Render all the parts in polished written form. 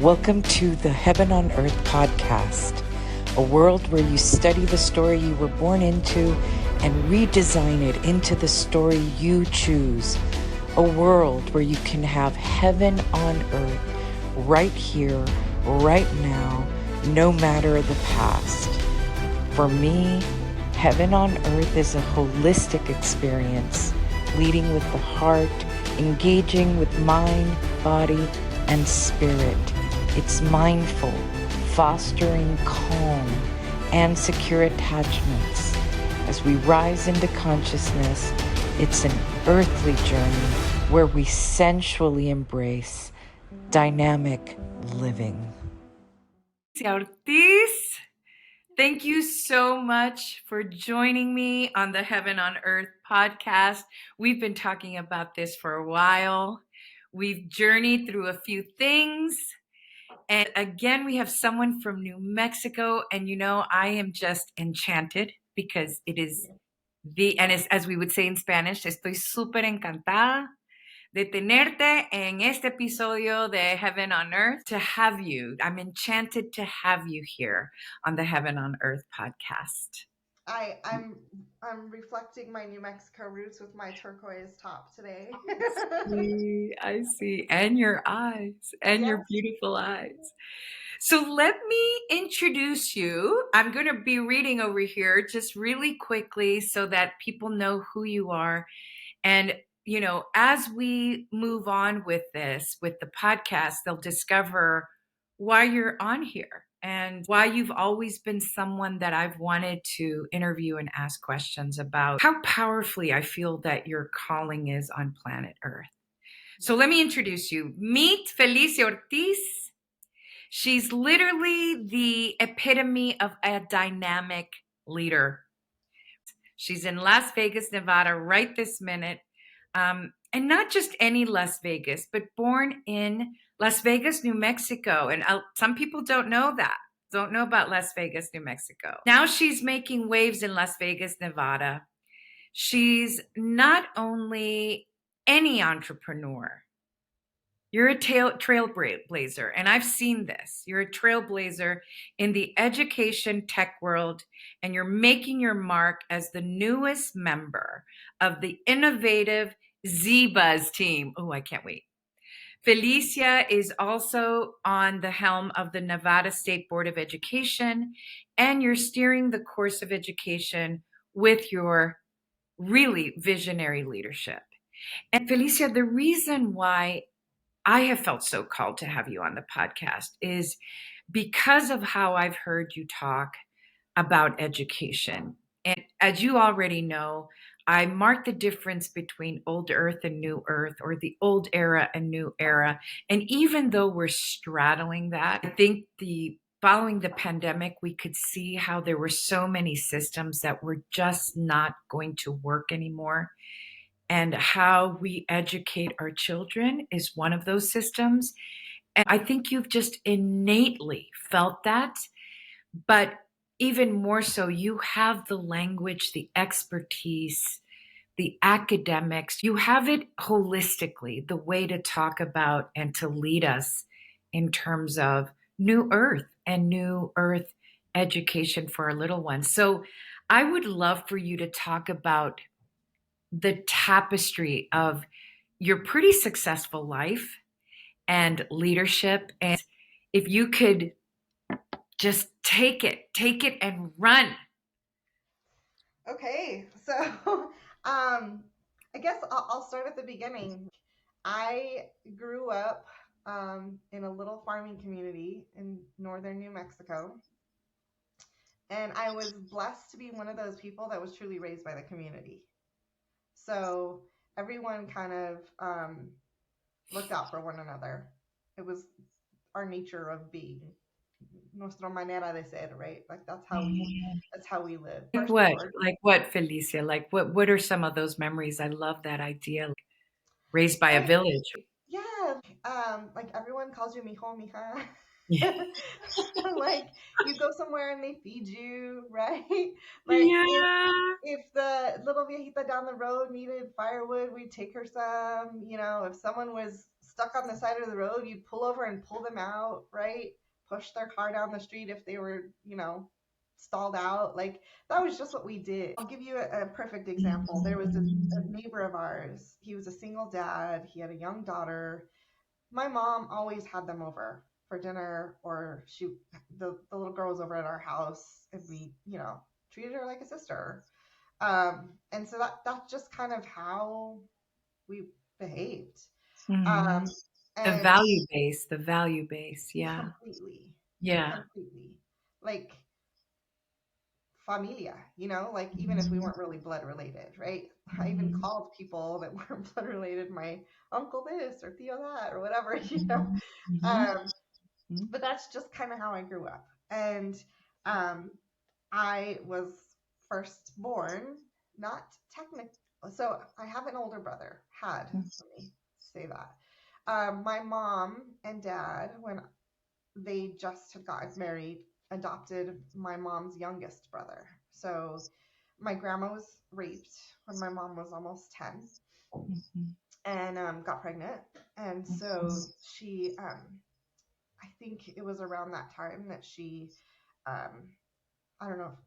Welcome to the Heaven on Earth podcast, a world where you study the story you were born into and redesign it into the story you choose. A world where you can have heaven on earth right here, right now, no matter the past. For me, heaven on earth is a holistic experience, leading with the heart, engaging with mind, body, and spirit. It's mindful, fostering calm and secure attachments. As we rise into consciousness, it's an earthly journey where we sensually embrace dynamic living. Felicia Ortiz, thank you so much for joining me on the Heaven on Earth podcast. We've been talking about this for a while. We've journeyed through a few things. And again, we have someone from New Mexico. And I am just enchanted because it is and as we would say in Spanish, estoy súper encantada de tenerte en este episodio de Heaven on Earth, to have you. I'm enchanted to have you here on the Heaven on Earth podcast. I'm reflecting my New Mexico roots with my turquoise top today. I see. And your eyes, and your beautiful eyes. So let me introduce you. I'm going to be reading over here just really quickly so that people know who you are. And as we move on with this, with the podcast, they'll discover why you're on here and why you've always been someone that I've wanted to interview and ask questions about how powerfully I feel that your calling is on planet Earth. So let me introduce you. Meet Felicia Ortiz. She's literally the epitome of a dynamic leader. She's in Las Vegas, Nevada, right this minute. And not just any Las Vegas, but born in Las Vegas, New Mexico. And some people don't know about Las Vegas, New Mexico. Now she's making waves in Las Vegas, Nevada. She's not only any entrepreneur. You're a trailblazer, and I've seen this. You're a trailblazer in the education tech world, and you're making your mark as the newest member of the innovative Z-Buzz team. Oh, I can't wait. Felicia is also on the helm of the Nevada State Board of Education, and you're steering the course of education with your really visionary leadership. And Felicia, the reason why I have felt so called to have you on the podcast is because of how I've heard you talk about education. And as you already know, I mark the difference between old earth and new earth, or the old era and new era. And even though we're straddling that, I think following the pandemic, we could see how there were so many systems that were just not going to work anymore. And how we educate our children is one of those systems. And I think you've just innately felt that. But even more so, you have the language, the expertise, the academics. You have it holistically, the way to talk about and to lead us in terms of new earth and new earth education for our little ones. So I would love for you to talk about the tapestry of your pretty successful life and leadership. And if you could just take it and run. Okay, so I guess I'll start at the beginning. I grew up in a little farming community in northern New Mexico. And I was blessed to be one of those people that was truly raised by the community. So everyone kind of looked out for one another. It was our nature of being, nuestra manera de ser, right? Like that's how we live. Like what, Felicia? Like what are some of those memories? I love that idea. Like, raised by a village. Yeah. Like everyone calls you mijo, mija. Yeah. Like you go somewhere and they feed you, right? Like if the little viejita down the road needed firewood, we'd take her some. If someone was stuck on the side of the road, you'd pull over and pull them out, right? Push their car down the street if they were, stalled out. Like, that was just what we did. I'll give you a perfect example. There was a neighbor of ours. He was a single dad. He had a young daughter. My mom always had them over for dinner, or the little girl was over at our house, and we, treated her like a sister. And so that's just kind of how we behaved. Mhm. The And value base. Yeah. completely, Yeah. completely, like familia, like even if we Mhm. weren't really blood related, right? I even called people that weren't blood related my uncle this or Theo that or whatever, Mhm. Um, Mhm. but that's just kind of how I grew up. And um, I was first born, not technically. So I have an older brother, let me say that. My mom and dad, when they just had gotten married, adopted my mom's youngest brother. So my grandma was raped when my mom was almost 10 Mhm. and got pregnant. And so she, I think it was around that time that she, um, I don't know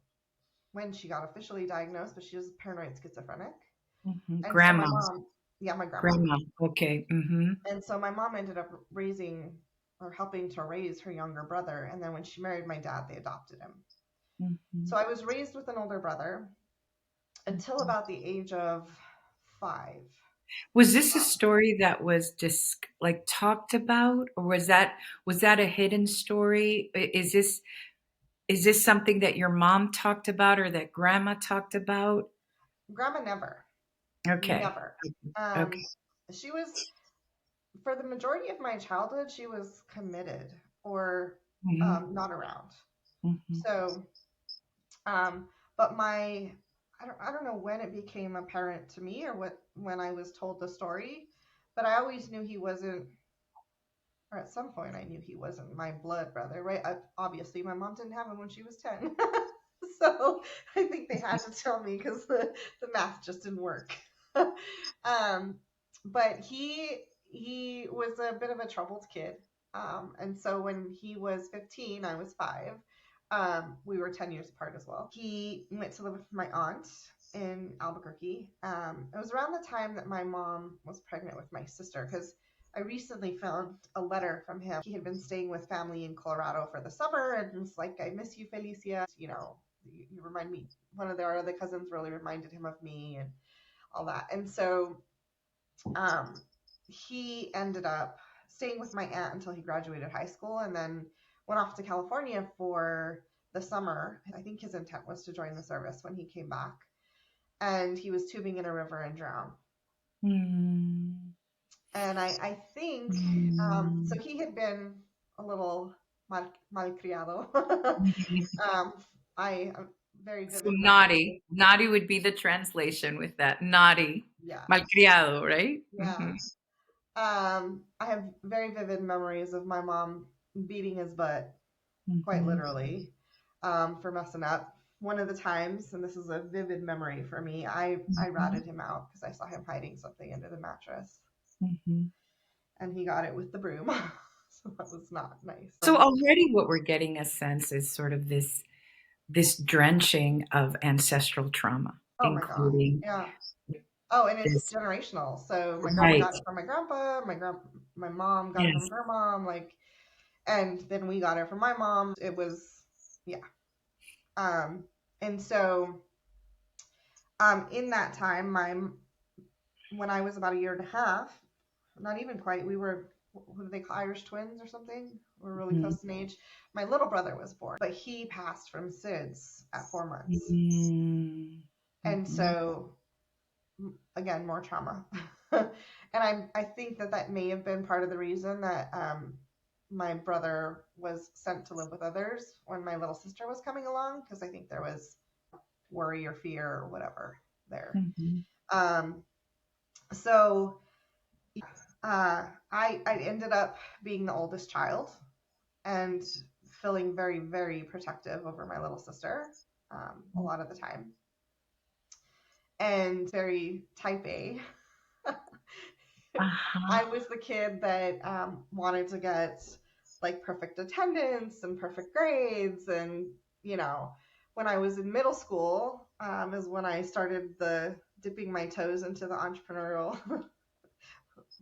when she got officially diagnosed, but she was paranoid schizophrenic. Mhm. And so my Grandma. mom, yeah, my grandma. Grandma. Okay. Mhm. And so my mom ended up raising or helping to raise her younger brother. And then when she married my dad, they adopted him. Mhm. So I was raised with an older brother until about the age of 5. Was this a story that was just like talked about, or was that a hidden story? Is this something that your mom talked about or that grandma talked about? Grandma never, Okay. never. Okay. She was, for the majority of my childhood, she was committed or Mhm. not around. Mhm. So, but I don't know when it became apparent to me or when I was told the story, but I always knew he wasn't, or at some point I knew he wasn't my blood brother, right? Obviously, my mom didn't have him when she was 10. So I think they had to tell me because the math just didn't work. um, but he was a bit of a troubled kid. And so when he was 15, I was 5. We were 10 years apart as well. He went to live with my aunt in Albuquerque. It was around the time that my mom was pregnant with my sister because I recently found a letter from him. He had been staying with family in Colorado for the summer and was like, I miss you, Felicia. You remind me, one of their other cousins really reminded him of me and all that. And so um, he ended up staying with my aunt until he graduated high school and then went off to California for the summer. I think his intent was to join the service when he came back. And he was tubing in a river and drowned. Mm. And I think, so Mm. he had been a little malcriado. Mhm. I have very So vivid memories. naughty. Naughty would be the translation with that. Naughty. Yeah, Malcriado, right? yeah. Mhm. I have very vivid memories of my mom beating his butt, quite Mhm. literally, for messing up. One of the times, and this is a vivid memory for me, I Mhm. ratted him out because I saw him hiding something under the mattress, Mhm. and he got it with the broom. So that was not nice. So already what we're getting a sense is sort of this drenching of ancestral trauma, Oh my God. including Yeah. Oh, and it's this. generational. So my grandma Right. got it from my grandpa, my mom got it from Yes. her mom, like, and then we got it from my mom. It was, yeah. Um, and so, in that time, when I was about a year and a half, not even quite, we were, what do they call, Irish twins or something? We're really Mhm. close in age. My little brother was born, but he passed from SIDS at 4 months. Mm. And Mhm. so again, more trauma. And I think that may have been part of the reason that my brother was sent to live with others when my little sister was coming along, because I think there was worry or fear or whatever there. Mhm. Um, so I ended up being the oldest child and feeling very, very protective over my little sister a lot of the time, and very type A. I was the kid that wanted to get like perfect attendance and perfect grades. And, you know, when I was in middle school, is when I started the dipping my toes into the entrepreneurial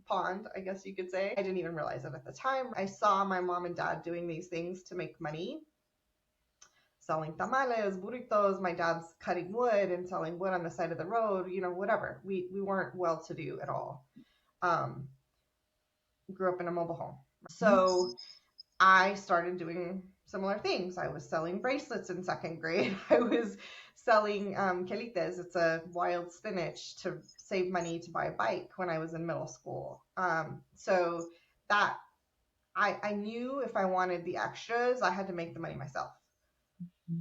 pond, I guess you could say. I didn't even realize it at the time. I saw my mom and dad doing these things to make money, selling tamales, burritos. My dad's cutting wood and selling wood on the side of the road, you know, whatever. We weren't well to do at all. Um, grew up in a mobile home. So I started doing similar things. I was selling bracelets in second grade. I was selling quelites. It's a wild spinach to save money to buy a bike when I was in middle school. So that I knew if I wanted the extras, I had to make the money myself.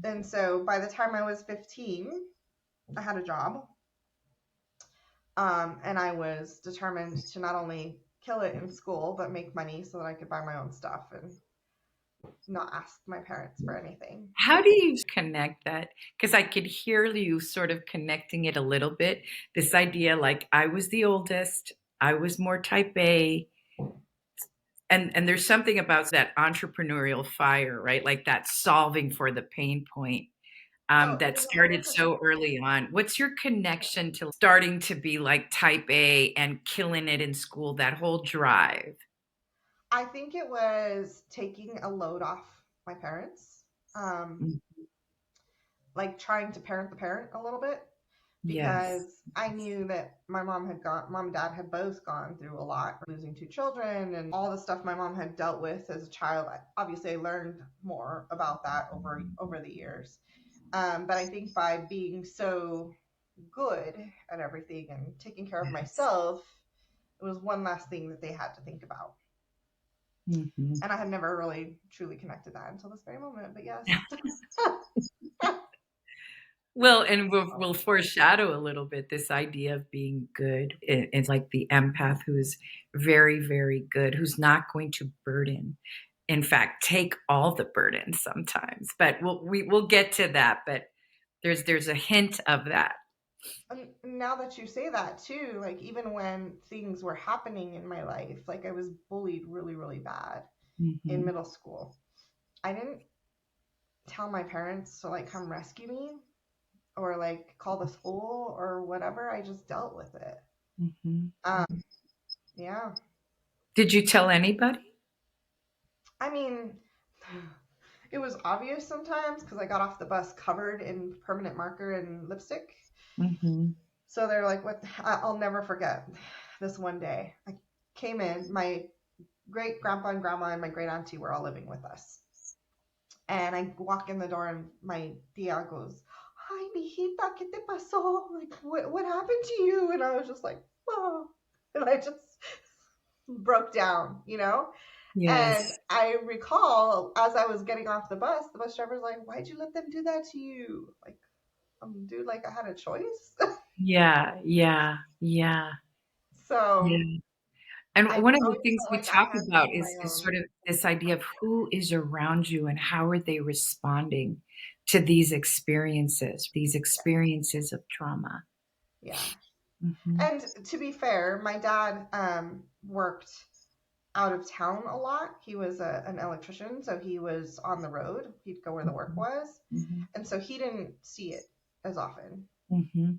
And so by the time I was 15, I had a job. And I was determined to not only kill it in school, but make money so that I could buy my own stuff and not ask my parents for anything. How do you connect that? Because I could hear you sort of connecting it a little bit. This idea, like I was the oldest, I was more type A. And there's something about that entrepreneurial fire, right? Like that solving for the pain point that There's started 100%. so early on. What's your connection to starting to be like type A and killing it in school, that whole drive? I think it was taking a load off my parents, Mm, like trying to parent the parent a little bit, yes. because I knew that my mom and dad had both gone through a lot, losing two children and all the stuff my mom had dealt with as a child. Obviously, I learned more about that over the years. But I think by being so good at everything and taking care of Yes. myself, it was one last thing that they had to think about. Mm-hmm. And I had never really truly connected that until this very moment. But yes. Well, and we'll foreshadow a little bit this idea of being good. It's like the empath who's very, very good, who's not going to burden. In fact, take all the burden sometimes. But we'll get to that. But there's a hint of that. And now that you say that too, like even when things were happening in my life, like I was bullied really, really bad in Mm-hmm. middle school. I didn't tell my parents to like come rescue me or like call the school or whatever. I just dealt with it. Mm-hmm. Um, yeah. Did you tell anybody? I mean, it was obvious sometimes because I got off the bus covered in permanent marker and lipstick. Mm-hmm. So they're like, "What?" I'll never forget this one day. I came in. My great grandpa and grandma and my great auntie were all living with us. And I walk in the door and my tia goes, "Hi, mijita, ¿qué te pasó? Like, what happened to you?" And I was just like, "Oh," and I just broke down, you know? And Yes. I recall as I was getting off the bus driver's like, "Why'd you let them do that to you?" Like, dude, like I had a choice. Yeah. Yeah. Yeah. So Yeah. And I one of the always things felt we like I talk had to about do my is own. sort of this idea of who is around you and how are they responding to these experiences of trauma. Yeah. Hmm. And to be fair, my dad worked out of town a lot. He was an electrician, so he was on the road. He'd go where the work was. Hmm. And so he didn't see it as often. Hmm.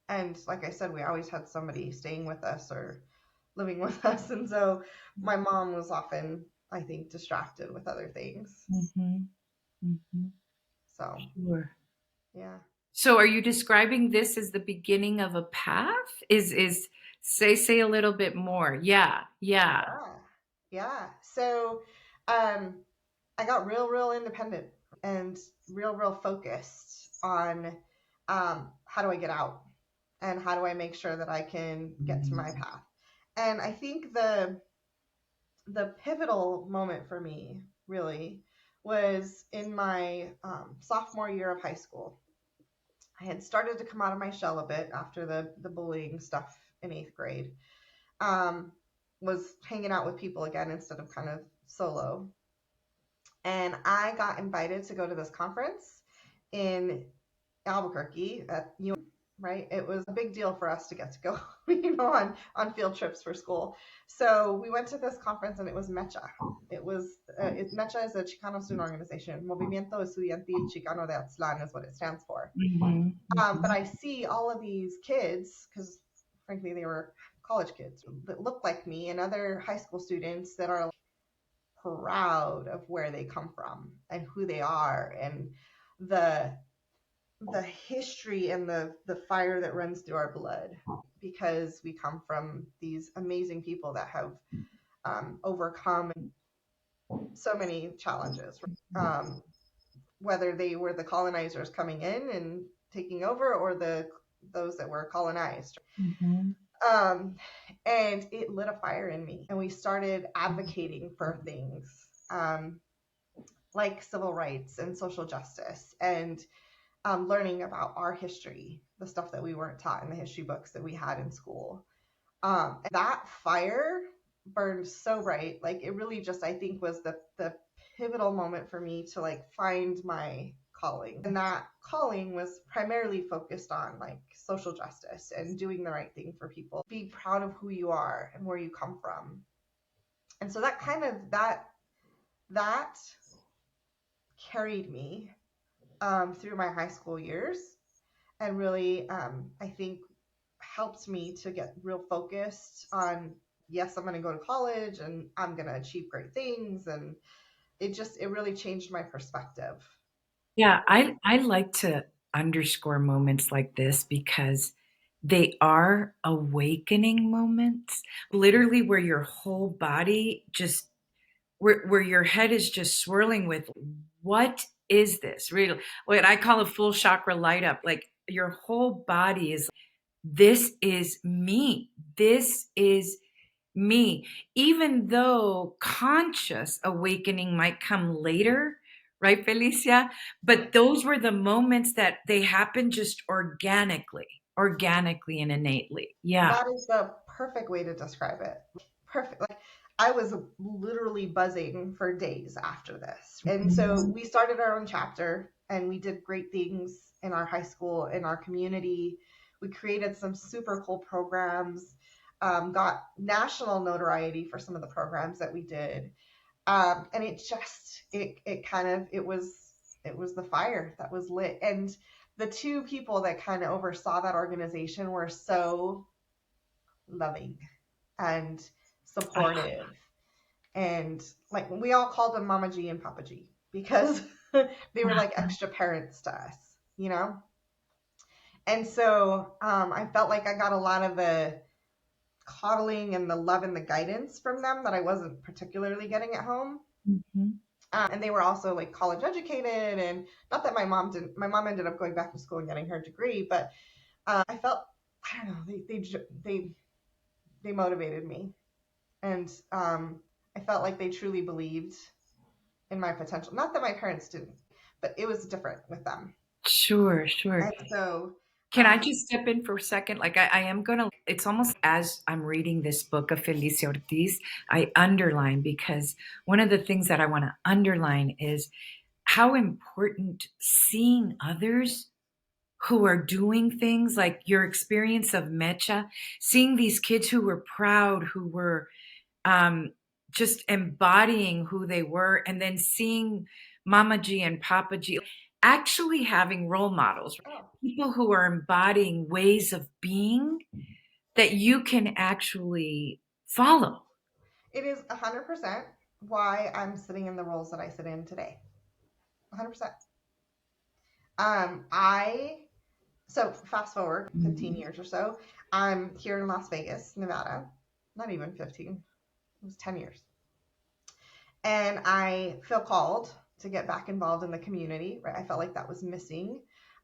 And like I said, we always had somebody staying with us or living with us. And so my mom was often, I think, distracted with other things. Hmm. Hmm. So, Sure. yeah. So are you describing this as the beginning of a path? Is say a little bit more. Yeah. Yeah. Yeah. Yeah. So, um, I got real independent and real focused on how do I get out and how do I make sure that I can get to my path. And I think the pivotal moment for me really was in my sophomore year of high school. I had started to come out of my shell a bit after the bullying stuff in eighth grade. Um, was hanging out with people again instead of kind of solo. And I got invited to go to this conference in Albuquerque at right? It was a big deal for us to get to go, on field trips for school. So we went to this conference, and it was MECHA. MECHA is a Chicano student organization. Movimiento Estudiantil Chicano de Aztlán is what it stands for. But I see all of these kids, because frankly, they were college kids that look like me, and other high school students that are proud of where they come from and who they are, and the history and the fire that runs through our blood, because we come from these amazing people that have overcome so many challenges, whether they were the colonizers coming in and taking over, or those that were colonized. And it lit a fire in me, and we started advocating for things like civil rights and social justice, and learning about our history, the stuff that we weren't taught in the history books that we had in school. And that fire burned so bright. Like, it really just, I think, was the pivotal moment for me to like find my calling. And that calling was primarily focused on like social justice and doing the right thing for people. Be proud of who you are and where you come from. And so that kind of that carried me through my high school years, and really, I think, helped me to get real focused on, yes, I'm going to go to college and I'm going to achieve great things. And it really changed my perspective. Yeah, I like to underscore moments like this because they are awakening moments, literally where your whole body just where your head is just swirling with what is this? Really, what I call a full chakra light up. Like your whole body is, this is me. This is me. Even though conscious awakening might come later, right, Felicia? But those were the moments that they happened just organically and innately. Yeah. That is the perfect way to describe it. Perfect. Like, I was literally buzzing for days after this. And so we started our own chapter, and we did great things in our high school, in our community. We created some super cool programs, got national notoriety for some of the programs that we did. And it was the fire that was lit. And the two people that kind of oversaw that organization were so loving and supportive. And like, we all called them Mama G and Papa G, because they were like extra parents to us, And so I felt like I got a lot of the coddling and the love and the guidance from them that I wasn't particularly getting at home. And they were also like college educated, and not that my mom didn't. My mom ended up going back to school and getting her degree, but I felt, I don't know, they motivated me, and I felt like they truly believed in my potential. Not that my parents didn't, but it was different with them. Sure. And so, can I just step in for a second? Like, I am going to, it's almost as I'm reading this book of Felicia Ortiz, I underline, because one of the things that I want to underline is how important seeing others who are doing things, like your experience of Mecha, seeing these kids who were proud, who were just embodying who they were, and then seeing Mama G and Papa G actually having role models, people who are embodying ways of being that you can actually follow. It is 100% why I'm sitting in the roles that I sit in today. 100%. So fast forward 15 years or so, I'm here in Las Vegas, Nevada. Not even 15, it was 10 years. And I feel called to get back involved in the community, right? I felt like that was missing.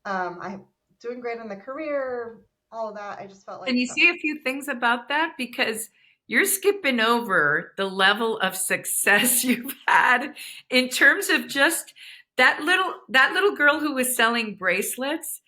I'm doing great in the career, all of that. I just felt like. Can you see a few things about that? Because you're skipping over the level of success you've had in terms of just that little girl who was selling bracelets.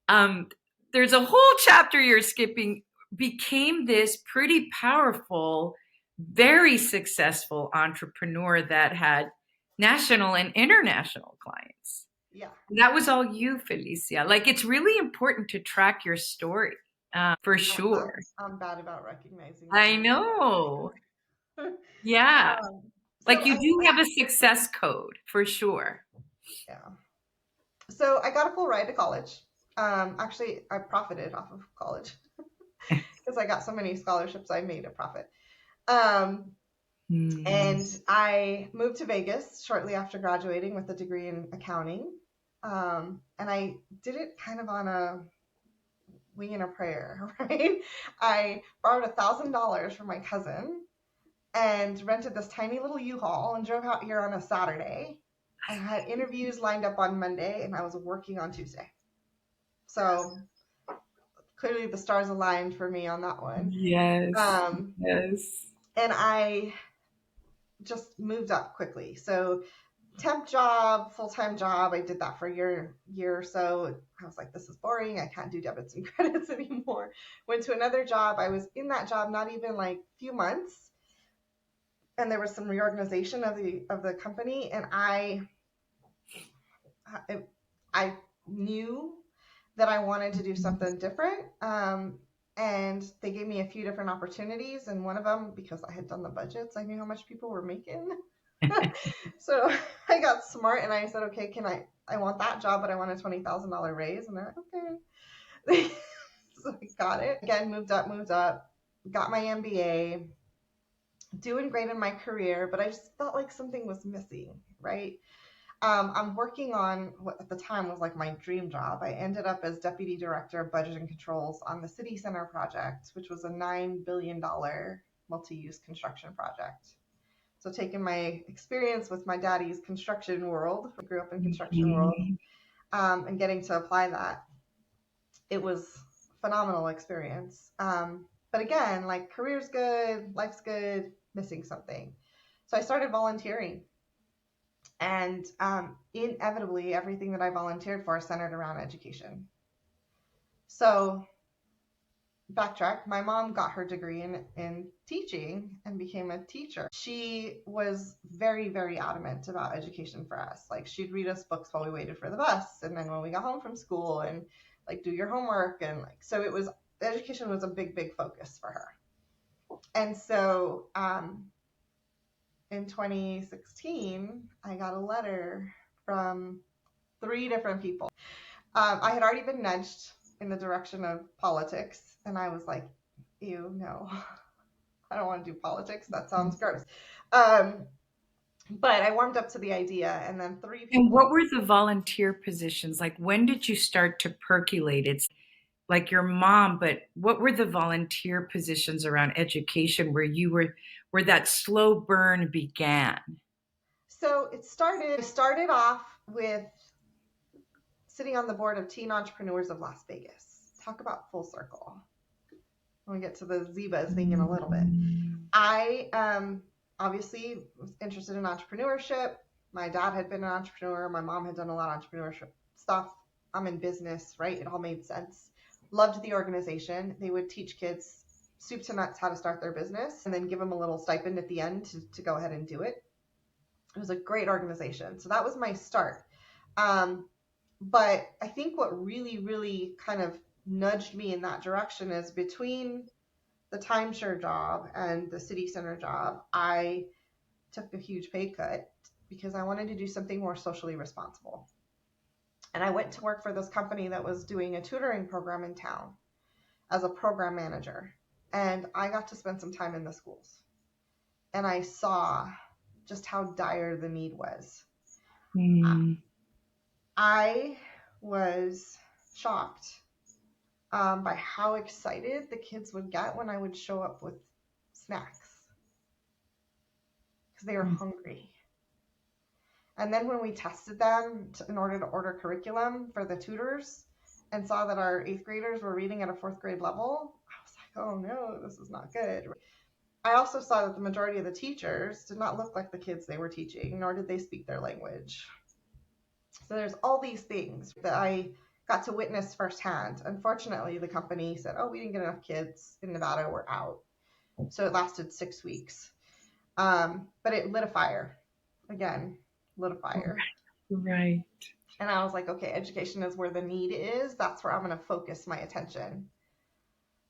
There's a whole chapter you're skipping, became this pretty powerful, very successful entrepreneur that had national and international clients. Yeah. That was all you, Felicia. Like, it's really important to track your story, for sure. I'm bad about recognizing I them. know. Yeah. So Like, you do have a success code for sure. yeah. So I got a full ride to college. Actually, I profited off of college because I got so many scholarships. I made a profit. And I moved to Vegas shortly after graduating with a degree in accounting. And I did it kind of on a wing and a prayer, right? I borrowed $1,000 from my cousin and rented this tiny little U-Haul and drove out here on a Saturday. I had interviews lined up on Monday and I was working on Tuesday. So clearly the stars aligned for me on that one. Yes. Yes. And I just moved up quickly. So temp job, full-time job, I did that for a year or so. I was like, this is boring. I can't do debits and credits anymore. Went to another job. I was in that job not even like a few months. And there was some reorganization of the company, and I knew that I wanted to do something different. And they gave me a few different opportunities, and one of them, because I had done the budgets, I knew how much people were making. So I got smart and I said, okay, I want that job, but I want a $20,000 raise. And they're like, okay. So I got it. Again, moved up, got my MBA, doing great in my career, but I just felt like something was missing, right? I'm working on what at the time was like my dream job. I ended up as Deputy Director of Budget and Controls on the City Center project, which was a $9 billion multi-use construction project. So taking my experience with my daddy's construction world, I grew up in construction world, and getting to apply that, it was a phenomenal experience. But again, like career's good, life's good, missing something. So I started volunteering. And inevitably, everything that I volunteered for centered around education. So backtrack, my mom got her degree in teaching and became a teacher. She was very, very adamant about education for us. Like she'd read us books while we waited for the bus, and then when we got home from school, and like do your homework, and like so it was education was a big, big focus for her. And so in 2016, I got a letter from 3 different people. I had already been nudged in the direction of politics, and I was like, ew, no, I don't want to do politics. That sounds gross. But I warmed up to the idea, and then 3 people. And what were the volunteer positions? Like, when did you start to percolate? It's like your mom, but what were the volunteer positions around education where that slow burn began? So it started off with sitting on the board of Teen Entrepreneurs of Las Vegas. Talk about full circle. When we get to the Zebas thing in a little bit. I obviously was interested in entrepreneurship. My dad had been an entrepreneur. My mom had done a lot of entrepreneurship stuff. I'm in business, right? It all made sense. Loved the organization. They would teach kids soup to nuts how to start their business and then give them a little stipend at the end to go ahead and do it. It was a great organization. So that was my start. But I think what really, really kind of nudged me in that direction is between the timeshare job and the city center job, I took a huge pay cut because I wanted to do something more socially responsible. And I went to work for this company that was doing a tutoring program in town as a program manager. And I got to spend some time in the schools. And I saw just how dire the need was. I was shocked by how excited the kids would get when I would show up with snacks because they were hungry. And then when we tested them in order to order curriculum for the tutors and saw that our 8th graders were reading at a 4th grade level, I was like, oh no, this is not good. I also saw that the majority of the teachers did not look like the kids they were teaching, nor did they speak their language. So there's all these things that I got to witness firsthand. Unfortunately, the company said, oh, we didn't get enough kids in Nevada, we're out. So it lasted 6 weeks. But it lit a fire. Again, lit a fire. Right. And I was like, okay, education is where the need is. That's where I'm going to focus my attention.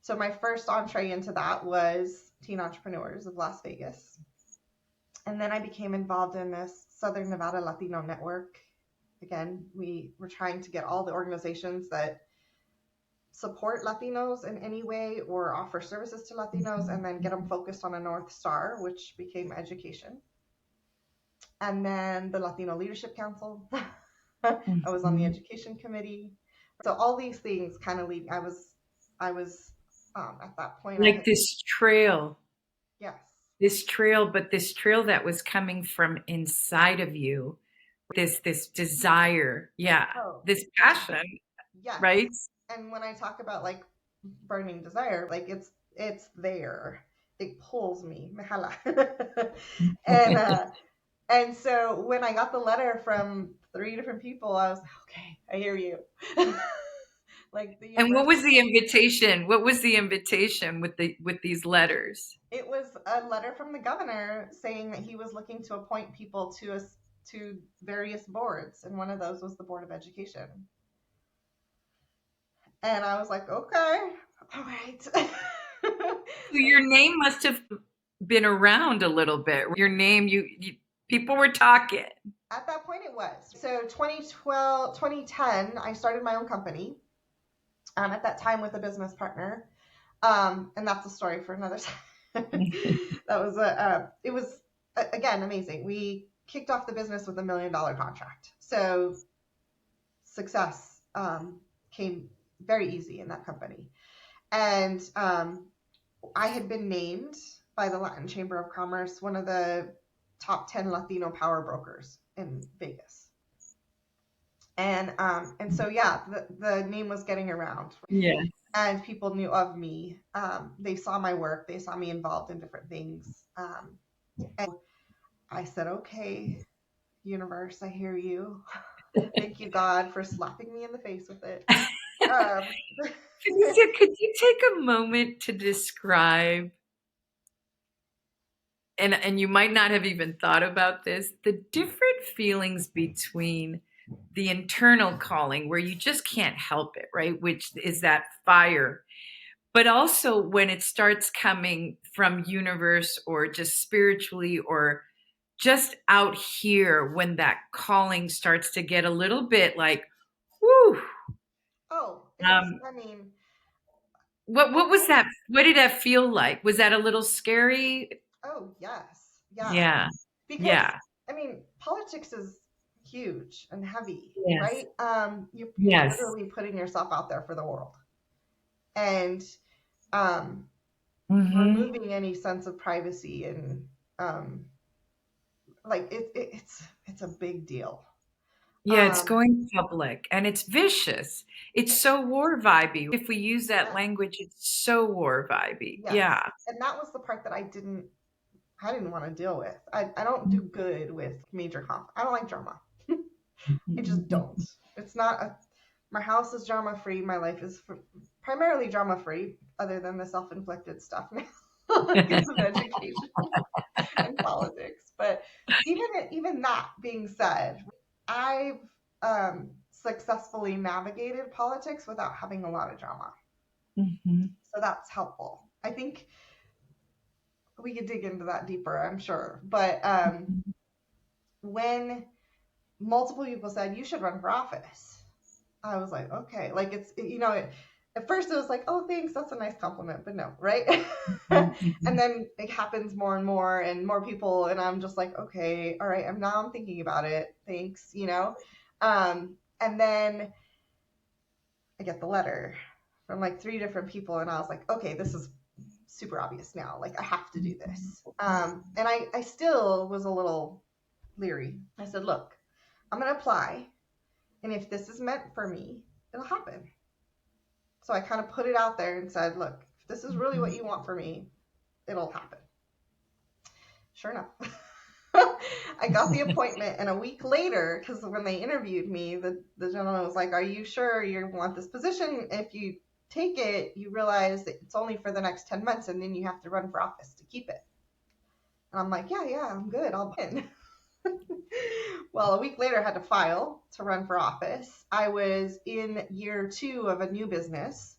So my first entree into that was Teen Entrepreneurs of Las Vegas. And then I became involved in this Southern Nevada Latino network. Again, we were trying to get all the organizations that support Latinos in any way or offer services to Latinos, and then get them focused on a North Star, which became education. And then the Latino Leadership Council. I was on the education committee. So all these things kind of lead. I was at that point. Like this trail. Yes. This trail, but this trail that was coming from inside of you. This desire. Yeah. Oh, this passion. yes. Right? And when I talk about like burning desire, like it's there. It pulls me. And so when I got the letter from 3 different people, I was like, okay, I hear you. Like the And what universe. was the invitation? What was the invitation with these letters? It was a letter from the governor saying that he was looking to appoint people to various boards, and one of those was the Board of Education. And I was like, okay, all right. So your name must have been around a little bit. Your name, you people were talking. At that point it was. So 2010, I started my own company. At that time with a business partner. And that's a story for another time. That was it was again amazing. We kicked off the business with $1 million contract. So success came very easy in that company. And I had been named by the Latin Chamber of Commerce one of the top 10 Latino power brokers in Vegas. And so yeah, the name was getting around. Yeah. And people knew of me. They saw my work. They saw me involved in different things. And I said, okay, universe, I hear you. Thank you, God, for slapping me in the face with it. Felicia, could you take a moment to describe, and you might not have even thought about this, the different feelings between the internal calling where you just can't help it, right? Which is that fire. But also when it starts coming from universe or just spiritually or just out here, when that calling starts to get a little bit like, whoo. Oh, I mean, what was that? What did that feel like? Was that a little scary? Oh, yes. Yeah. Yeah. Because, Yeah. I mean, politics is huge and heavy, Yes. right? You're Yes. literally putting yourself out there for the world. And removing any sense of privacy and like it's a big deal. Yeah, it's going public and it's vicious. It's so war vibey. If we use that language, it's so war vibey. Yes. Yeah. And that was the part that I didn't want to deal with. I don't do good with major conflict. I don't like drama. I just don't. It's not my house is drama free. My life is primarily drama free, other than the self-inflicted stuff now because of education and politics. But even that being said, I've successfully navigated politics without having a lot of drama. So that's helpful. I think we could dig into that deeper, I'm sure. But when multiple people said you should run for office, I was like, okay, like at first it was like, oh, thanks, that's a nice compliment, but no, right? And then it happens more and more people, and I'm just like, okay, all right, I'm thinking about it, thanks, and then I get the letter from like 3 different people, and I was like, okay, this is super obvious now, like I have to do this. And I still was a little leery. I said, look, I'm gonna apply, and if this is meant for me, it'll happen. So I kind of put it out there and said, look, if this is really what you want for me, it'll happen. Sure enough. I got the appointment, and a week later, because when they interviewed me, the gentleman was like, are you sure you want this position? If you take it, you realize that it's only for the next 10 months, and then you have to run for office to keep it. And I'm like, yeah, I'm good. I'll win. Well, a week later, I had to file to run for office. I was in year 2 of a new business,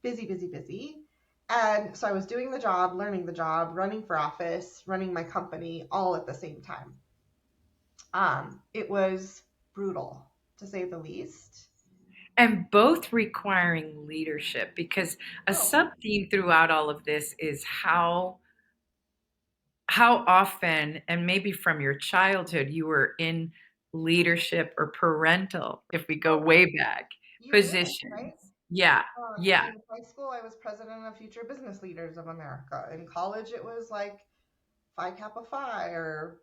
busy, busy, busy. And so I was doing the job, learning the job, running for office, running my company all at the same time. It was brutal, to say the least. And both requiring leadership, because a Oh, sub theme throughout all of this is how often, and maybe from your childhood, you were in leadership or parental, if we go oh, way back, you name it, right? positions. Yeah, yeah. In high school, I was president of Future Business Leaders of America. In college, it was like Phi Kappa Phi or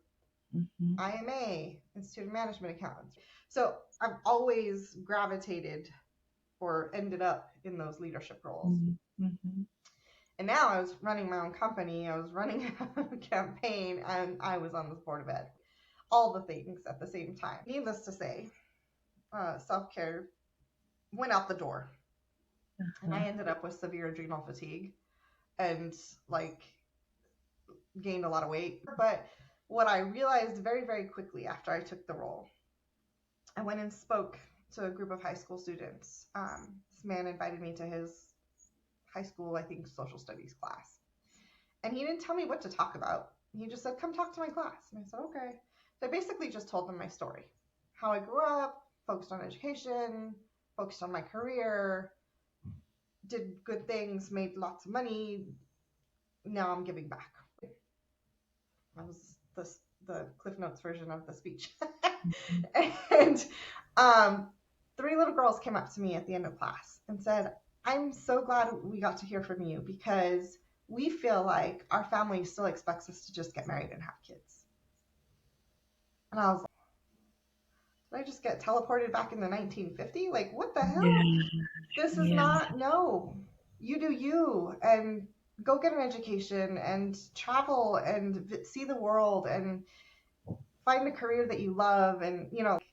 Mhm, IMA, Institute of Management Accountants. So I've always gravitated or ended up in those leadership roles. mhm, mhm. And now I was running my own company, I was running a campaign, and I was on the board of ed. All the things at the same time. Needless to say, self care went out the door. And I Uh-huh. ended up with severe adrenal fatigue and like gained a lot of weight. But what I realized very, very quickly after I took the role, I went and spoke to a group of high school students. This man invited me to his high school, I think, social studies class. And he didn't tell me what to talk about. He just said, come talk to my class. And I said, okay. So I basically just told them my story, how I grew up, focused on education, focused on my career, did good things, made lots of money. Now I'm giving back. That was the Cliff Notes version of the speech. And um, 3 little girls came up to me at the end of class and said, I'm so glad we got to hear from you because we feel like our family still expects us to just get married and have kids. And I was like, did I just get teleported back in the 1950? Like, what the hell? Yeah, This is yeah. not, no. You do you and go get an education and travel and see the world and find a career that you love. And,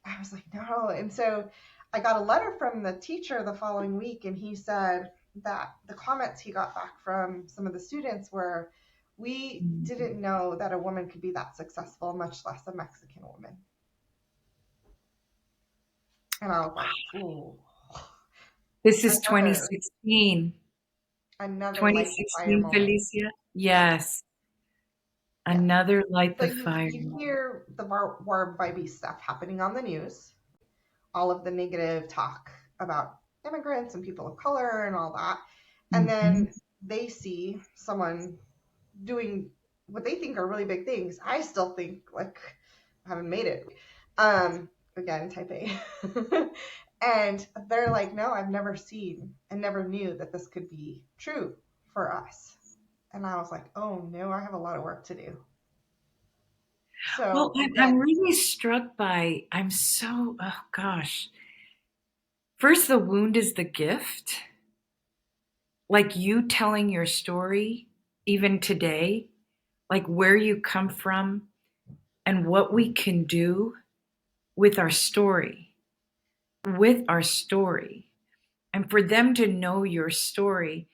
I was like, no. And so I got a letter from the teacher the following week, and he said that the comments he got back from some of the students were, we Mhm. didn't know that a woman could be that successful, much less a Mexican woman. And I was like, ooh, This is another, 2016. another light the fire 2016, moment. Felicia. Yes. Yes. Another light So the fire. you hear the warm, vibey stuff happening on the news, all of the negative talk about immigrants and people of color and all that. And Mhm. then they see someone doing what they think are really big things. I still think like I haven't made it. Again, type A. And they're like, no, I've never seen and never knew that this could be true for us. And I was like, oh no, I have a lot of work to do. Well, So I'm again, really struck by, I'm so, oh gosh. First, the wound is the gift. Like you telling your story, even today, like where you come from and what we can do with our story, with our story. And for them to know your story,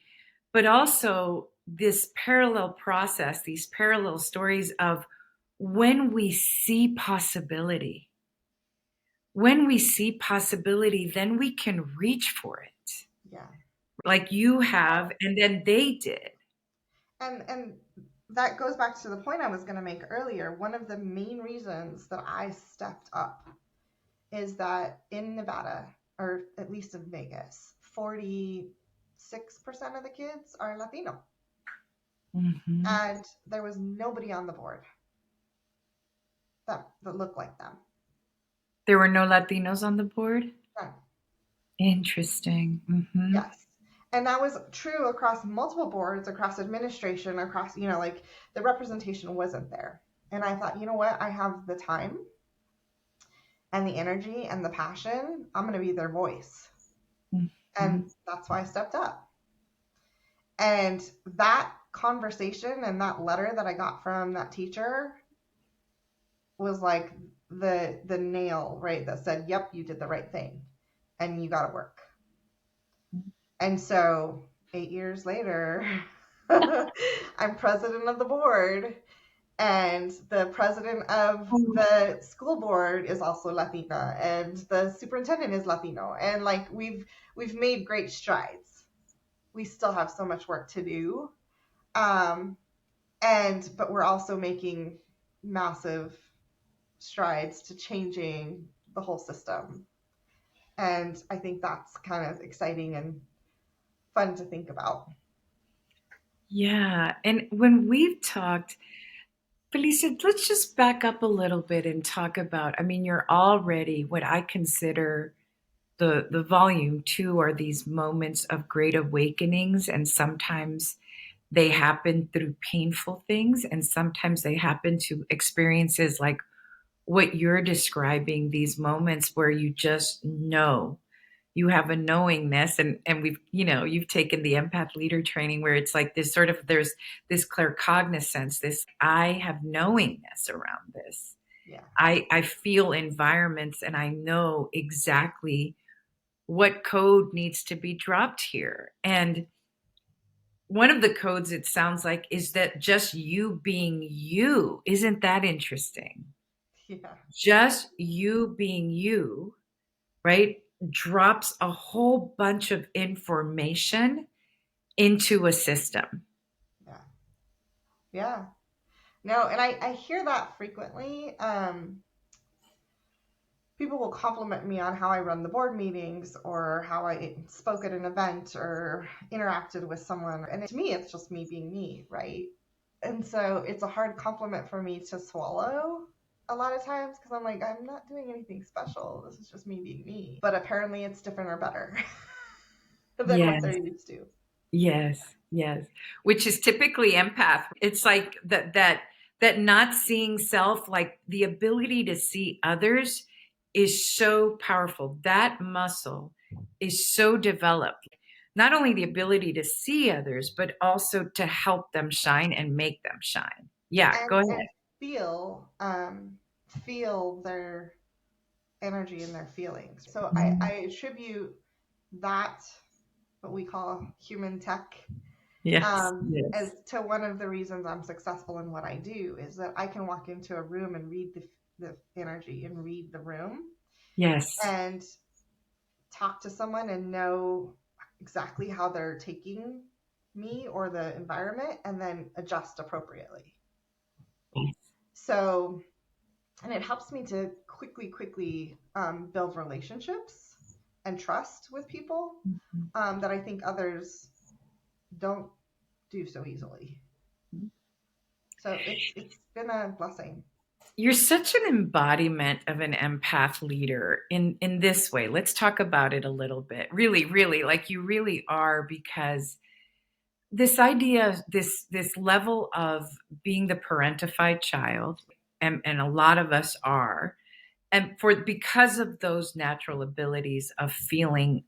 but also this parallel process, these parallel stories of when we see possibility. When we see possibility, then we can reach for it yeah. like you have, and then they did. And that goes back to the point I was going to make earlier. One of the main reasons that I stepped up is that in Nevada, or at least in Vegas, 46% of the kids are Latino. Mhm. And there was nobody on the board that looked like them. There were no Latinos on the board? None. Interesting. Yes. And that was true across multiple boards, across administration, across, like the representation wasn't there. And I thought, you know what? I have the time and the energy and the passion. I'm going to be their voice. And Mhm. that's why I stepped up. And that conversation and that letter that I got from that teacher was like the nail, right? That said, yep, you did the right thing and you got to work. And so 8 years later, I'm president of the board And the president of the school board is also Latina, and the superintendent is Latino. And like we've made great strides. We still have so much work to do. But we're also making massive strides to changing the whole system. And I think that's kind of exciting and fun to think about. Yeah. And when we've talked, Felicia, let's just back up a little bit and talk about, I mean, you're already what I consider the volume two are these moments of great awakenings, and sometimes they happen through painful things, and sometimes they happen to experiences like what you're describing, these moments where you just know, you have a knowingness. And we've, you've taken the empath leader training where it's like this sort of, there's this claircognizance, this I have knowingness around this. Yeah. I feel environments and I know exactly what code needs to be dropped here. And one of the codes, it sounds like, is that just you being you. Isn't that interesting? Yeah. Just you being you, right, drops a whole bunch of information into a system. Yeah. Yeah. No, and I hear that frequently. People will compliment me on how I run the board meetings or how I spoke at an event or interacted with someone. And to me, it's just me being me, right? And so it's a hard compliment for me to swallow a lot of times because I'm like, I'm not doing anything special. This is just me being me. But apparently it's different or better than what Yes. they're used to. Yes, yes. Which is typically empath. It's like that not seeing self, like the ability to see others is so powerful. That muscle is so developed. Not only the ability to see others, but also to help them shine and make them shine. Yeah, go ahead. And feel their energy and their feelings. So I attribute that, what we call human tech, Yes, as yes, to one of the reasons I'm successful in what I do is that I can walk into a room and read the energy and read the room yes. and talk to someone and know exactly how they're taking me or the environment and then adjust appropriately. So, and it helps me to quickly build relationships and trust with people that I think others don't do so easily. So it's been a blessing. You're such an embodiment of an empath leader in this way. Let's talk about it a little bit. Really, really, like you really are, because this idea, this level of being the parentified child, and a lot of us are, and for because of those natural abilities of feeling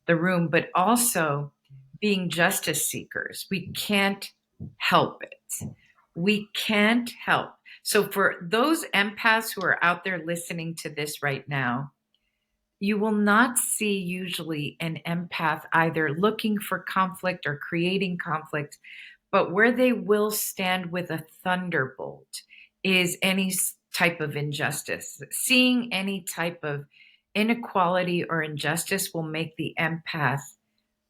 the room, but also being justice seekers. We can't help it. We can't help. So, for those empaths who are out there listening to this right now, you will not see usually an empath either looking for conflict or creating conflict, but where they will stand with a thunderbolt is any type of injustice. Seeing any type of inequality or injustice will make the empath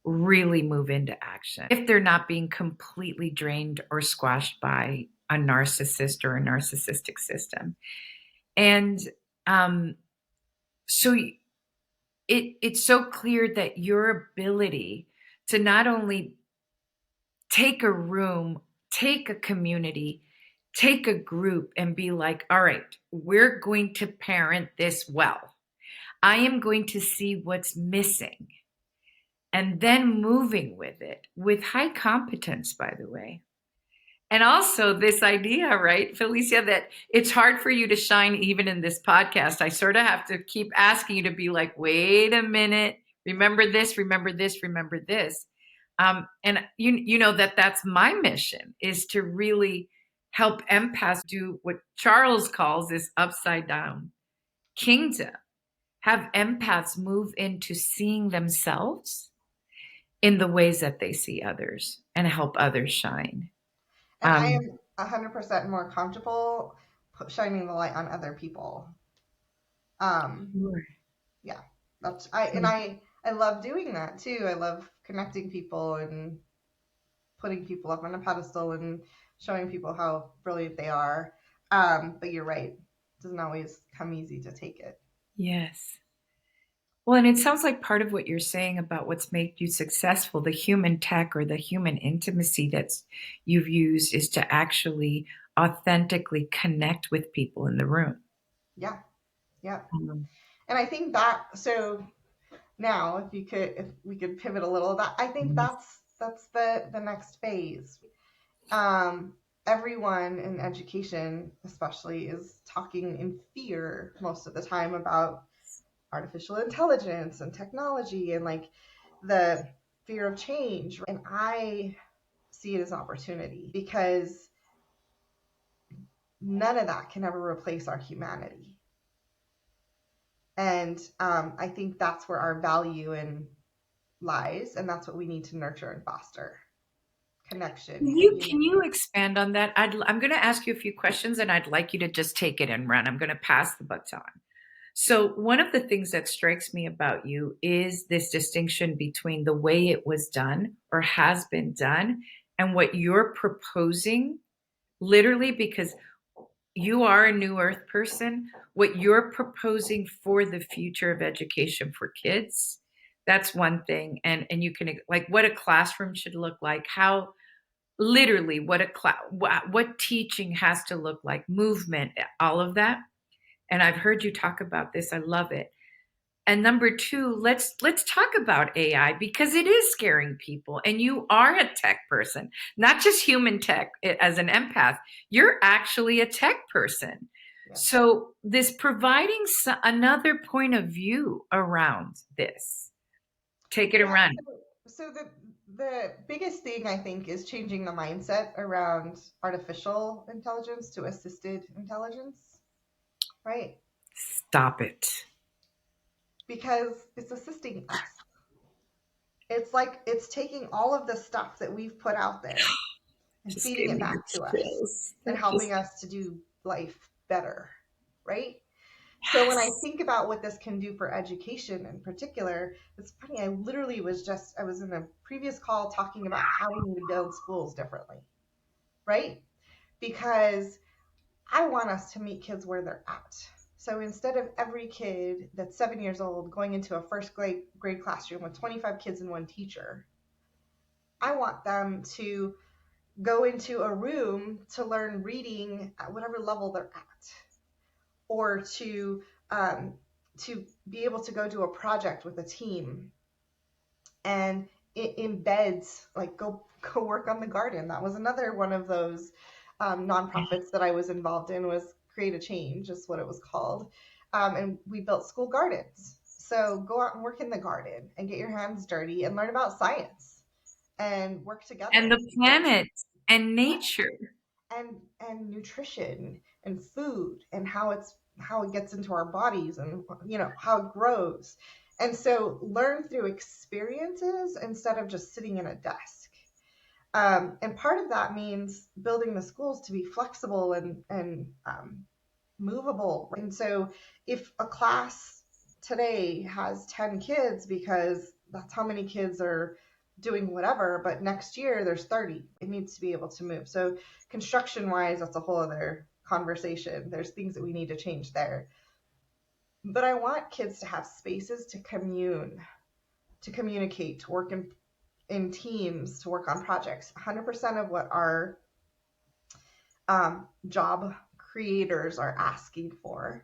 really move into action if they're not being completely drained or squashed by a narcissist or a narcissistic system. And so it's so clear that your ability to not only take a room, take a community, take a group and be like, all right, we're going to parent this well. I am going to see what's missing and then moving with it with high competence, by the way. And also this idea, right, Felicia, that it's hard for you to shine even in this podcast. I sort of have to keep asking you to be like, wait a minute, remember this, remember this, remember this. And you know that's my mission, is to really help empaths do what Charles calls this upside down kingdom. Have empaths move into seeing themselves in the ways that they see others and help others shine. And 100% more comfortable shining the light on other people. Um, Sure. yeah, I love doing that too. I love connecting people and putting people up on a pedestal and showing people how brilliant they are. But you're right, it doesn't always come easy to take it. Yes. Well, and it sounds like part of what you're saying about what's made you successful, the human tech or the human intimacy that's you've used is to actually authentically connect with people in the room. Yeah, yeah. Um, And I think that so now if we could pivot a little, that I think that's the next phase. Um, everyone in education especially is talking in fear most of the time about artificial intelligence and technology and like the fear of change. And I see it as opportunity because none of that can ever replace our humanity. And I think that's where our value in lies, and that's what we need to nurture and foster: connection, Can you community. expand on that? I'm going to ask you a few questions and I'd like you to just take it and run. I'm going to pass the baton. So, one of the things that strikes me about you is this distinction between the way it was done or has been done and what you're proposing, literally, because you are a new earth person, what you're proposing for the future of education for kids. That's one thing. And you can, like, what a classroom should look like, how literally what what teaching has to look like, movement, all of that. And I've heard you talk about this. I love it. And number two, let's talk about AI because it is scaring people. And you are a tech person, not just human tech as an empath. You're actually a tech person. Yeah. So this providing another point of view around this. Take it and Yeah. run. So the biggest thing I think is changing the mindset around artificial intelligence to assisted intelligence, right? Stop it. Because it's assisting us. It's like it's taking all of the stuff that we've put out there and Just feeding gave it me the back to us chills. and That just helping us to do life better, right? So when I yes. think about what this can do for education in particular, it's funny. I was in a previous call talking about how we need to build schools differently, right? Because I want us to meet kids where they're at. So instead of every kid that's 7 years old going into a grade classroom with 25 kids and one teacher, I want them to go into a room to learn reading at whatever level they're at, or um, to be able to go do a project with a team, and it embeds like go work on the garden. That was another one of those nonprofits that I was involved in, was Create a Change is what it was called. And we built school gardens. So go out and work in the garden and get your hands dirty and learn about science and work And together. the planet and Yeah. nature. And nutrition and food and how it gets into our bodies and how it grows. And so learn through experiences instead of just sitting in a desk. And part of that means building the schools to be flexible and movable. And so if a class today has 10 kids because that's how many kids are doing whatever, but next year there's 30, it needs to be able to move. So construction wise, that's a whole other conversation. There's things that we need to change there. But I want kids to have spaces to to communicate, to work in teams, to work on projects. 100% of what our job creators are asking for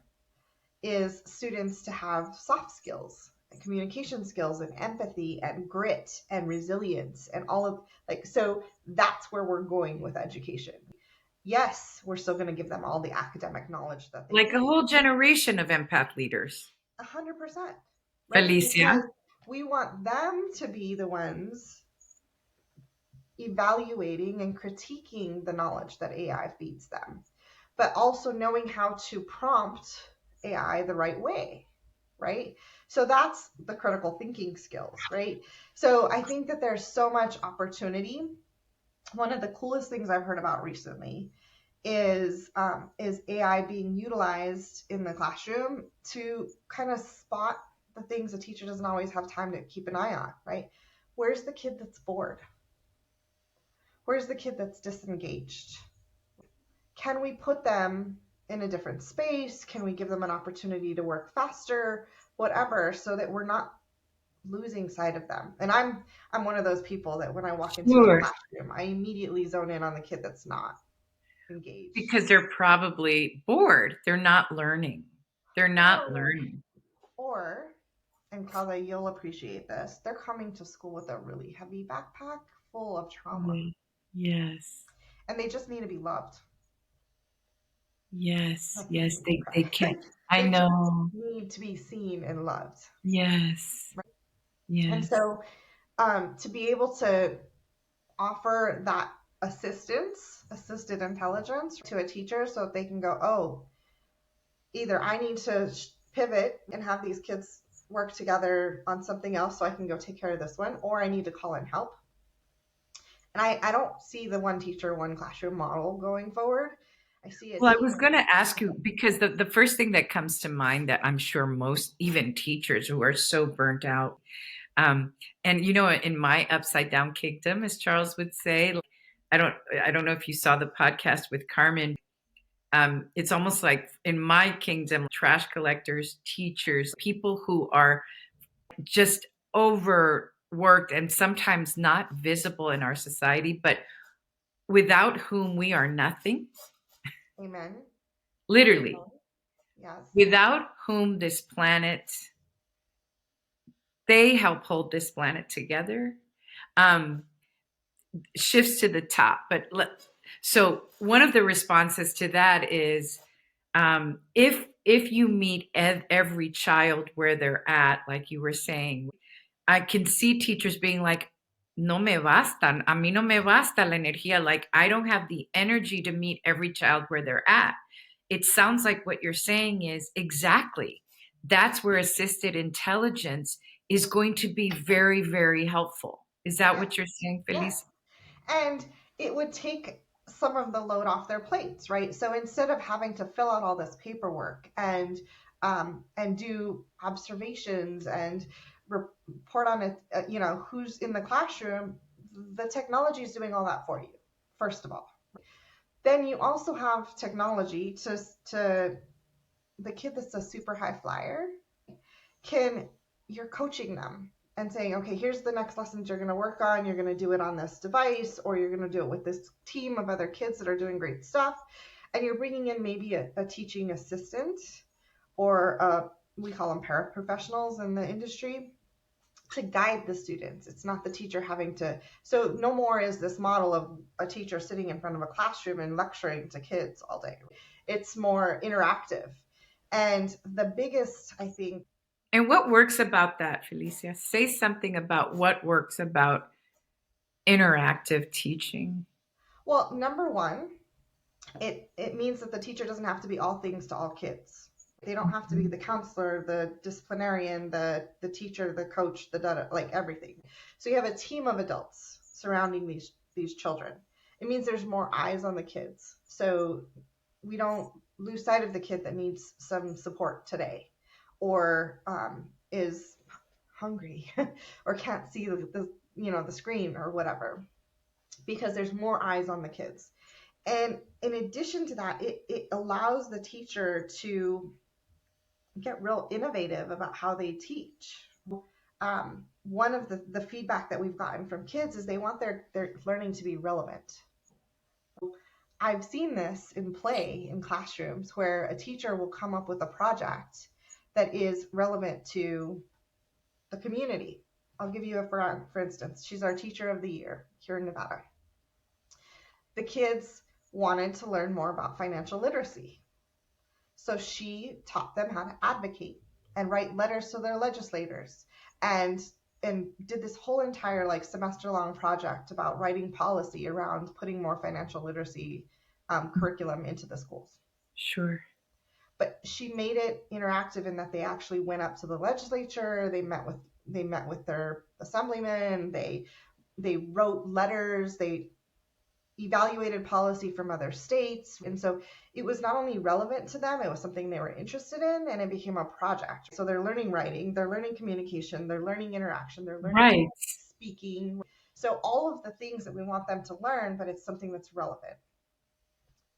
is students to have soft skills and communication skills and empathy and grit and resilience and all of like, so that's where we're going with education. Yes, we're still going to give them all the academic knowledge that they Like a need. whole generation of empath leaders. 100%, right? Felicia. Because we want them to be the ones evaluating and critiquing the knowledge that AI feeds them, but also knowing how to prompt AI the right way, right? So that's the critical thinking skills, right? So I think that there's so much opportunity one of the coolest things I've heard about recently is AI being utilized in the classroom to kind of spot the things a teacher doesn't always have time to keep an eye on, right? Where's the kid that's bored? Where's the kid that's disengaged? Can we put them in a different space? Can we give them an opportunity to work faster? Whatever, so that we're not losing sight of them. And I'm one of those people that when I walk into a Sure. classroom, I immediately zone in on the kid that's not engaged. Because they're probably bored. They're not learning. They're not Or learning. or and Claudia, you'll appreciate this. They're coming to school with a really heavy backpack full of trauma. Yeah. Yes. And they just need to be loved. Yes. That's Yes. easy. They can. I They just know. need to be seen and loved. Yes. And Yes. so to be able to offer that assisted intelligence to a teacher so that they can go, oh, either I need to pivot and have these kids work together on something else so I can go take care of this one, or I need to call in help. And I don't see the one teacher, one classroom model going forward. I see a Well, I team was of going to ask you because the first thing that comes to mind that I'm sure most, even teachers who are so burnt out, um, and in my upside down kingdom, as Charles would say, I don't know if you saw the podcast with Carmen. It's almost like in my kingdom, trash collectors, teachers, people who are just overworked and sometimes not visible in our society, but without whom we are nothing, amen. literally, Yes. without whom this planet, they help hold this planet together. Um, Shifts to the top. So one of the responses to that is if you meet every child where they're at, like you were saying, I can see teachers being like, no me basta, a mí no me basta la energía. Like, I don't have the energy to meet every child where they're at. It sounds like what you're saying is exactly that's where assisted intelligence is going to be very, very helpful. Is that Yes. what you're saying, Yes. Felicia? And it would take some of the load off their plates, right? So instead of having to fill out all this paperwork and do observations and report on it, who's in the classroom, the technology is doing all that for you. First of all, then you also have technology to the kid that's a super high flyer can you're coaching them and saying, okay, here's the next lessons you're going to work on. You're going to do it on this device, or you're going to do it with this team of other kids that are doing great stuff. And you're bringing in maybe a teaching assistant or we call them paraprofessionals in the industry to guide the students. It's not the teacher having to. So no more is this model of a teacher sitting in front of a classroom and lecturing to kids all day. It's more interactive. And the biggest, I think, And what works about that, Felicia? Say something about what works about interactive teaching. well, number one, it means that the teacher doesn't have to be all things to all kids. They don't have to be the counselor, the disciplinarian, the teacher, the coach, like everything. So you have a team of adults surrounding these children. It means there's more eyes on the kids. So we don't lose sight of the kid that needs some support today, or is hungry, or can't see the screen or whatever, because there's more eyes on the kids. And in addition to that, it allows the teacher to get real innovative about how they teach. One of the feedback that we've gotten from kids is they want their learning to be relevant. I've seen this in play in classrooms where a teacher will come up with a project that is relevant to the community. I'll give you for instance, she's our teacher of the year here in Nevada. The kids wanted to learn more about financial literacy. So she taught them how to advocate and write letters to their legislators and did this whole entire semester long project about writing policy around putting more financial literacy curriculum into the schools. Sure. But she made it interactive in that they actually went up to the legislature, they met with their assemblyman, they wrote letters, they evaluated policy from other states. And so it was not only relevant to them, it was something they were interested in, and it became a project. So they're learning writing, they're learning communication, they're learning interaction, they're learning Right. speaking. So all of the things that we want them to learn, but it's something that's relevant.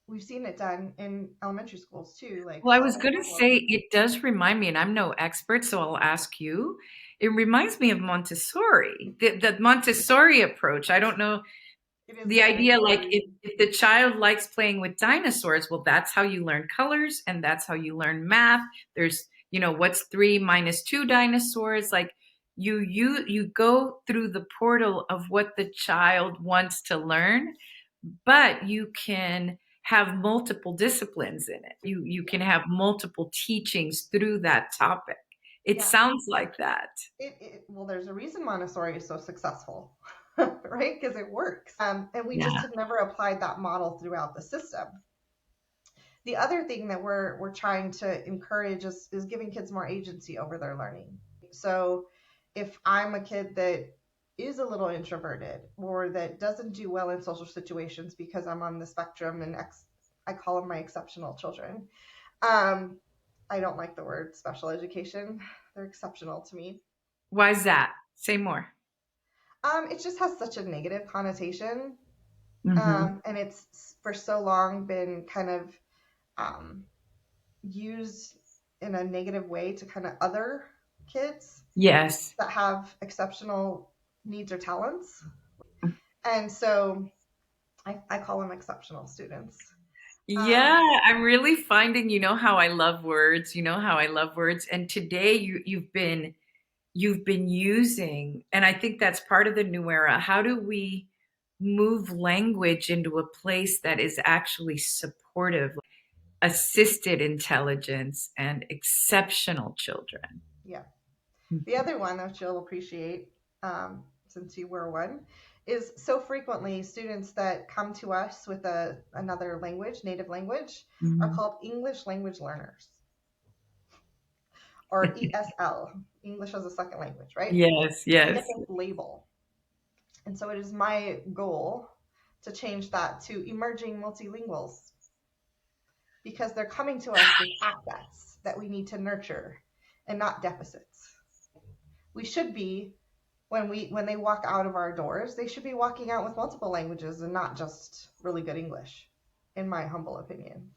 We've seen it done in elementary schools too. Like, Well, I was going to say, it does remind me, and I'm no expert, so I'll ask you. It reminds me of Montessori, the Montessori approach. I don't know, it is the idea, like very, if the child likes playing with dinosaurs, well, that's how you learn colors and that's how you learn math. There's, what's 3 minus 2 dinosaurs? Like you go through the portal of what the child wants to learn, but you can have multiple disciplines in it. You can have multiple teachings through that topic. It yeah. sounds like that. Well, there's a reason Montessori is so successful, right? Because it works. And we just have never applied that model throughout the system. The other thing that we're trying to encourage is giving kids more agency over their learning. So if I'm a kid that is a little introverted or that doesn't do well in social situations because I'm on the spectrum, and I call them my exceptional children. I don't like the word special education. They're exceptional to me. Why is that? Say more. It just has such a negative connotation. Mm-hmm. And it's for so long been kind of used in a negative way to kind of other kids. Yes. That have exceptional needs or talents. And so I call them exceptional students. Yeah, I'm really finding, how I love words, And today you've been using, and I think that's part of the new era. How do we move language into a place that is actually supportive, assisted intelligence and exceptional children? Yeah. The other one that you'll appreciate, since you were one, is so frequently students that come to us with another language, native language, are called English language learners, or ESL, English as a second language, right? Yes, They get yes. this label. And so it is my goal to change that to emerging multilinguals, because they're coming to us with assets that we need to nurture and not deficits. We should be, when they walk out of our doors, they should be walking out with multiple languages and not just really good English, in my humble opinion.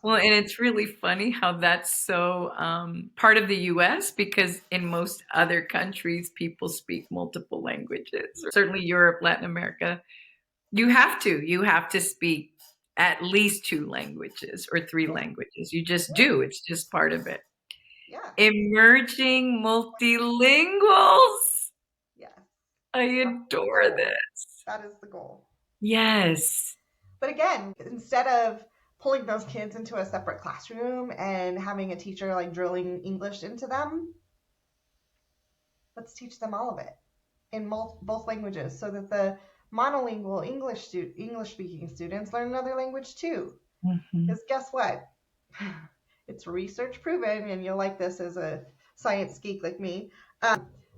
Well, and it's really funny how that's so part of the US, because in most other countries, people speak multiple languages. Certainly Europe, Latin America, you have to speak at least 2 languages or 3 languages. You just do. It's just part of it. Yeah. Emerging multilinguals. Yes. I adore this. That is the goal. Yes. But again, instead of pulling those kids into a separate classroom and having a teacher like drilling English into them, let's teach them all of it in both languages, so that the monolingual English speaking students learn another language too. Because guess what? It's research proven, and you'll like this as a science geek like me,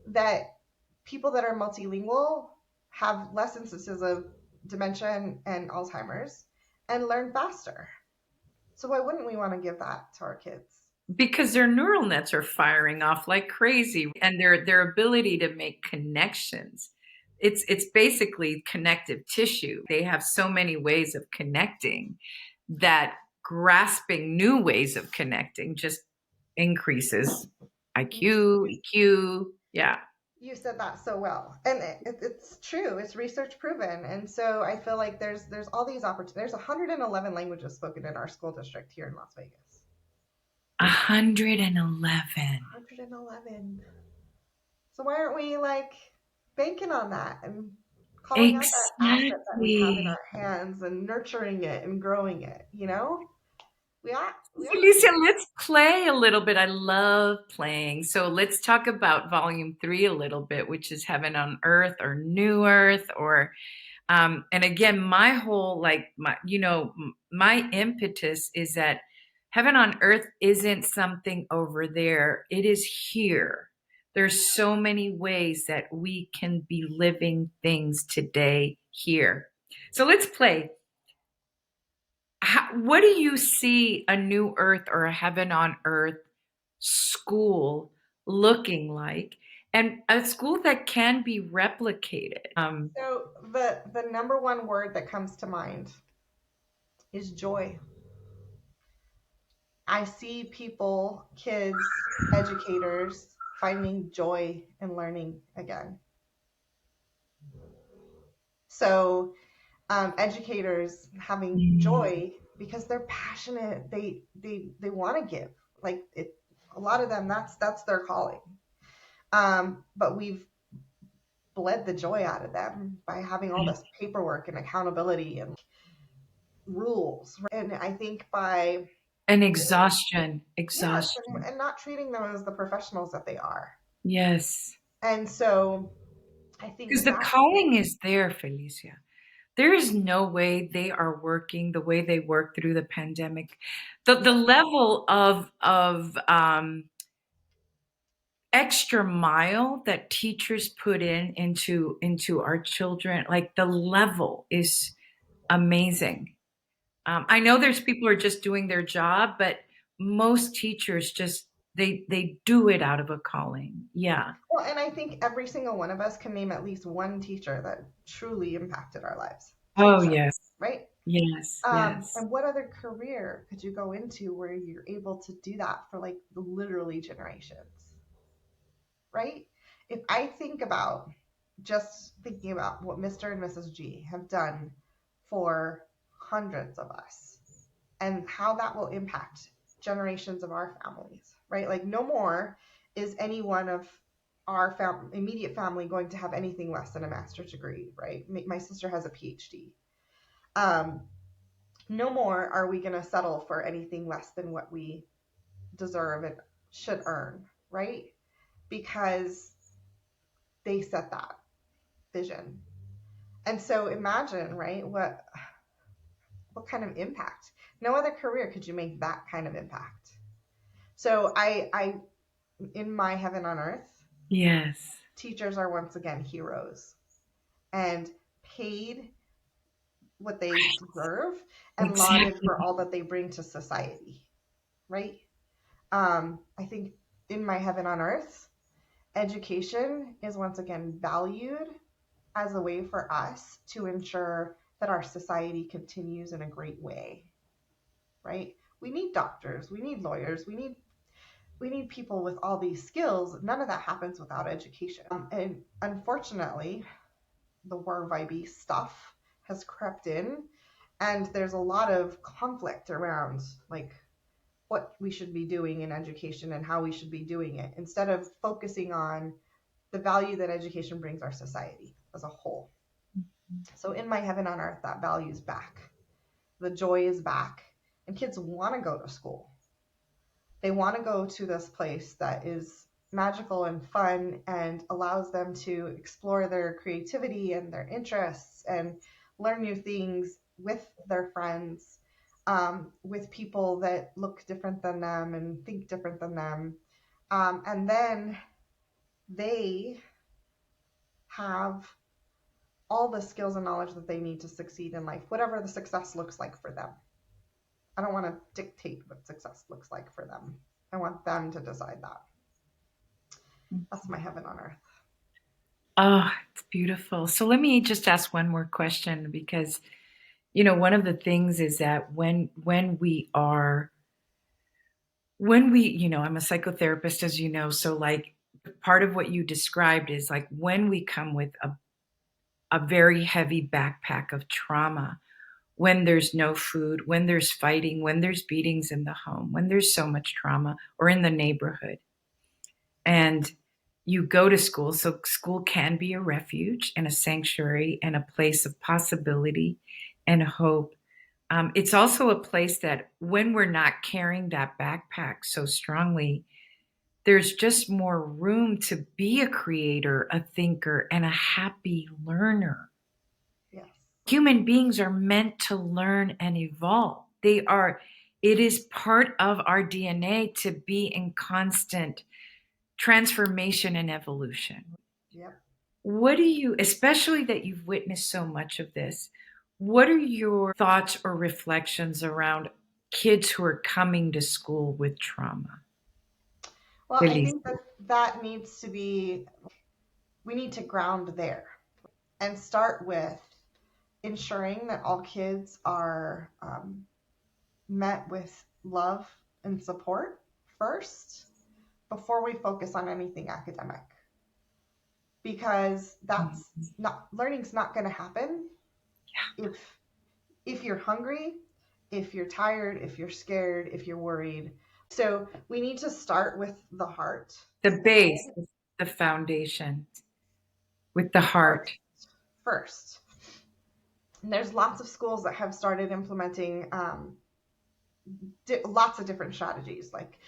that people that are multilingual have less instances of dementia and Alzheimer's and learn faster. So why wouldn't we want to give that to our kids? Because their neural nets are firing off like crazy, and their ability to make connections. It's basically connective tissue. They have so many ways of connecting that grasping new ways of connecting just increases IQ, EQ. Yeah. You said that so well, and it's true. It's research proven, and so I feel like there's all these opportunities. There's 111 languages spoken in our school district here in Las Vegas. 111. 111. So why aren't we like banking on that and calling out that asset that we have in our hands and nurturing it and growing it? Felicia, let's play a little bit. I love playing. So let's talk about volume 3 a little bit, which is Heaven on Earth or New Earth, or and again, my whole my impetus is that Heaven on Earth isn't something over there. It is here. There's so many ways that we can be living things today here. So let's play. What do you see a new earth or a heaven on earth school looking like? And a school that can be replicated. So the number one word that comes to mind is joy. I see people, kids, educators finding joy in learning again. So educators having joy because they're passionate. They want to give. Like it, a lot of them. That's their calling. But we've bled the joy out of them by having all this paperwork and accountability and rules. And I think by An exhaustion. yes, Exhaustion. and not treating them as the professionals that they are. Yes. And so I Because think the that calling is there, Felicia. There is no way they are working the way they worked through the pandemic. The level of extra mile that teachers put into our children, like the level is amazing. I know there's people who are just doing their job, but most teachers just they do it out of a calling. Yeah. well, and I think every single one of us can name at least one teacher that truly impacted our lives. I'm Oh sure, yes. right? Yes. Yes. And what other career could you go into where you're able to do that for like literally generations, right? If I think about just thinking about what Mr. and Mrs. G have done for hundreds of us and how that will impact generations of our families, right? Like, no more is any one of our immediate family going to have anything less than a master's degree, right? My sister has a PhD. Um, no more are we going to settle for anything less than what we deserve and should earn, right? Because they set that vision. And so imagine, right, what kind of impact. No other career could you make that kind of impact. So I in my heaven on earth, Yes. teachers are once again heroes and paid what they deserve and lauded Exactly. for all that they bring to society, right? I think in my heaven on earth, education is once again valued as a way for us to ensure that our society continues in a great way, right? We need doctors, we need lawyers, we need people with all these skills. None of that happens without education. And unfortunately, the war vibey stuff has crept in, and there's a lot of conflict around like what we should be doing in education and how we should be doing it instead of focusing on the value that education brings our society as a whole. So in my heaven on earth, that value is back. The joy is back, and kids want to go to school. They want to go to this place that is magical and fun and allows them to explore their creativity and their interests and learn new things with their friends, with people that look different than them and think different than them. And then they have all the skills and knowledge that they need to succeed in life, whatever the success looks like for them. I don't want to dictate what success looks like for them. I want them to decide that. That's my heaven on earth. Oh, it's beautiful. So let me just ask one more question because one of the things is that when we I'm a psychotherapist, as you know, so like part of what you described is like when we come with a very heavy backpack of trauma, when there's no food, when there's fighting, when there's beatings in the home, when there's so much trauma or in the neighborhood. And you go to school. So school can be a refuge and a sanctuary and a place of possibility and hope. It's also a place that when we're not carrying that backpack so strongly, there's just more room to be a creator, a thinker, and a happy learner. Yes. Human beings are meant to learn and evolve. It is part of our DNA to be in constant transformation and evolution. Yep. What do you, especially that you've witnessed so much of this, What are your thoughts or reflections around kids who are coming to school with trauma? Well, I Felicia. think that needs to be, we need to ground there and start with ensuring that all kids are met with love and support first before we focus on anything academic. Because that's not, learning's not going to happen if you're hungry, if you're tired, if you're scared, if you're worried. So we need to start with the heart. The base, the foundation, with the heart. First. And there's lots of schools that have started implementing lots of different strategies, like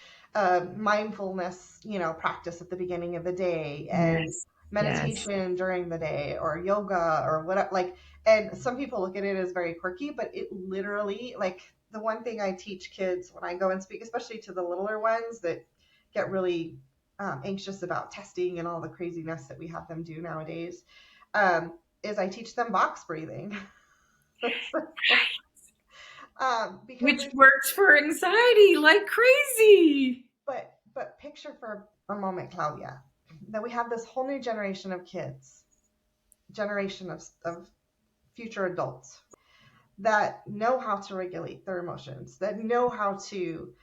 mindfulness, practice at the beginning of the day, and Yes. meditation Yes. during the day, or yoga, or whatever. Like, and some people look at it as very quirky, but it literally, like, the one thing I teach kids when I go and speak, especially to the littler ones that get really anxious about testing and all the craziness that we have them do nowadays, is I teach them box breathing. Which works for anxiety like crazy. But picture for a moment, Claudia, that we have this whole new generation of kids, generation of future adults, that know how to regulate their emotions, that know how to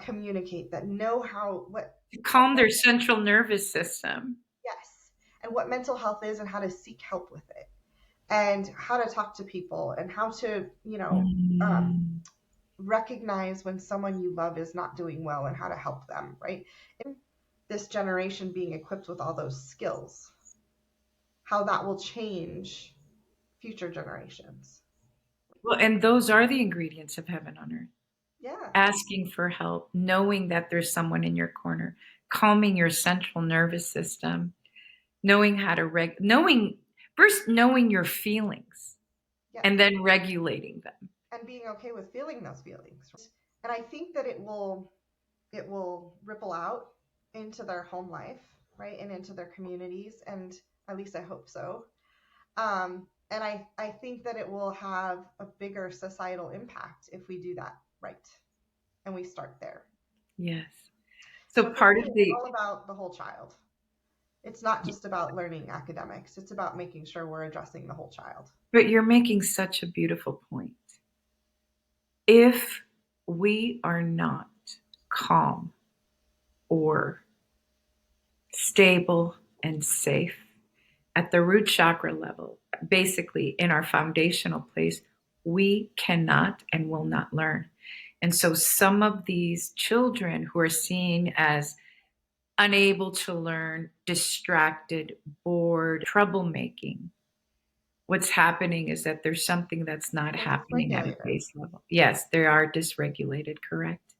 communicate, that know to calm their central nervous system. Yes, and what mental health is, and how to seek help with it, and how to talk to people, and how to recognize when someone you love is not doing well, and how to help them, right? This generation being equipped with all those skills, how that will change future generations. Well, and those are the ingredients of heaven on earth. Yeah. Asking for help, knowing that there's someone in your corner, calming your central nervous system, knowing how to knowing your feelings, Yeah. and then regulating them. And being okay with feeling those feelings. And I think that it will ripple out into their home life, right? And into their communities. And at least I hope so. And I think that it will have a bigger societal impact if we do that right. And we start there. Yes. So part of it's all about the whole child. It's not just about learning academics. It's about making sure we're addressing the whole child. But you're making such a beautiful point. If we are not calm or stable and safe at the root chakra level, basically in our foundational place, we cannot and will not learn. And so some of these children who are seen as unable to learn, distracted, bored, troublemaking, what's happening is that there's something that's not happening at a base level. Yes, they are dysregulated, correct?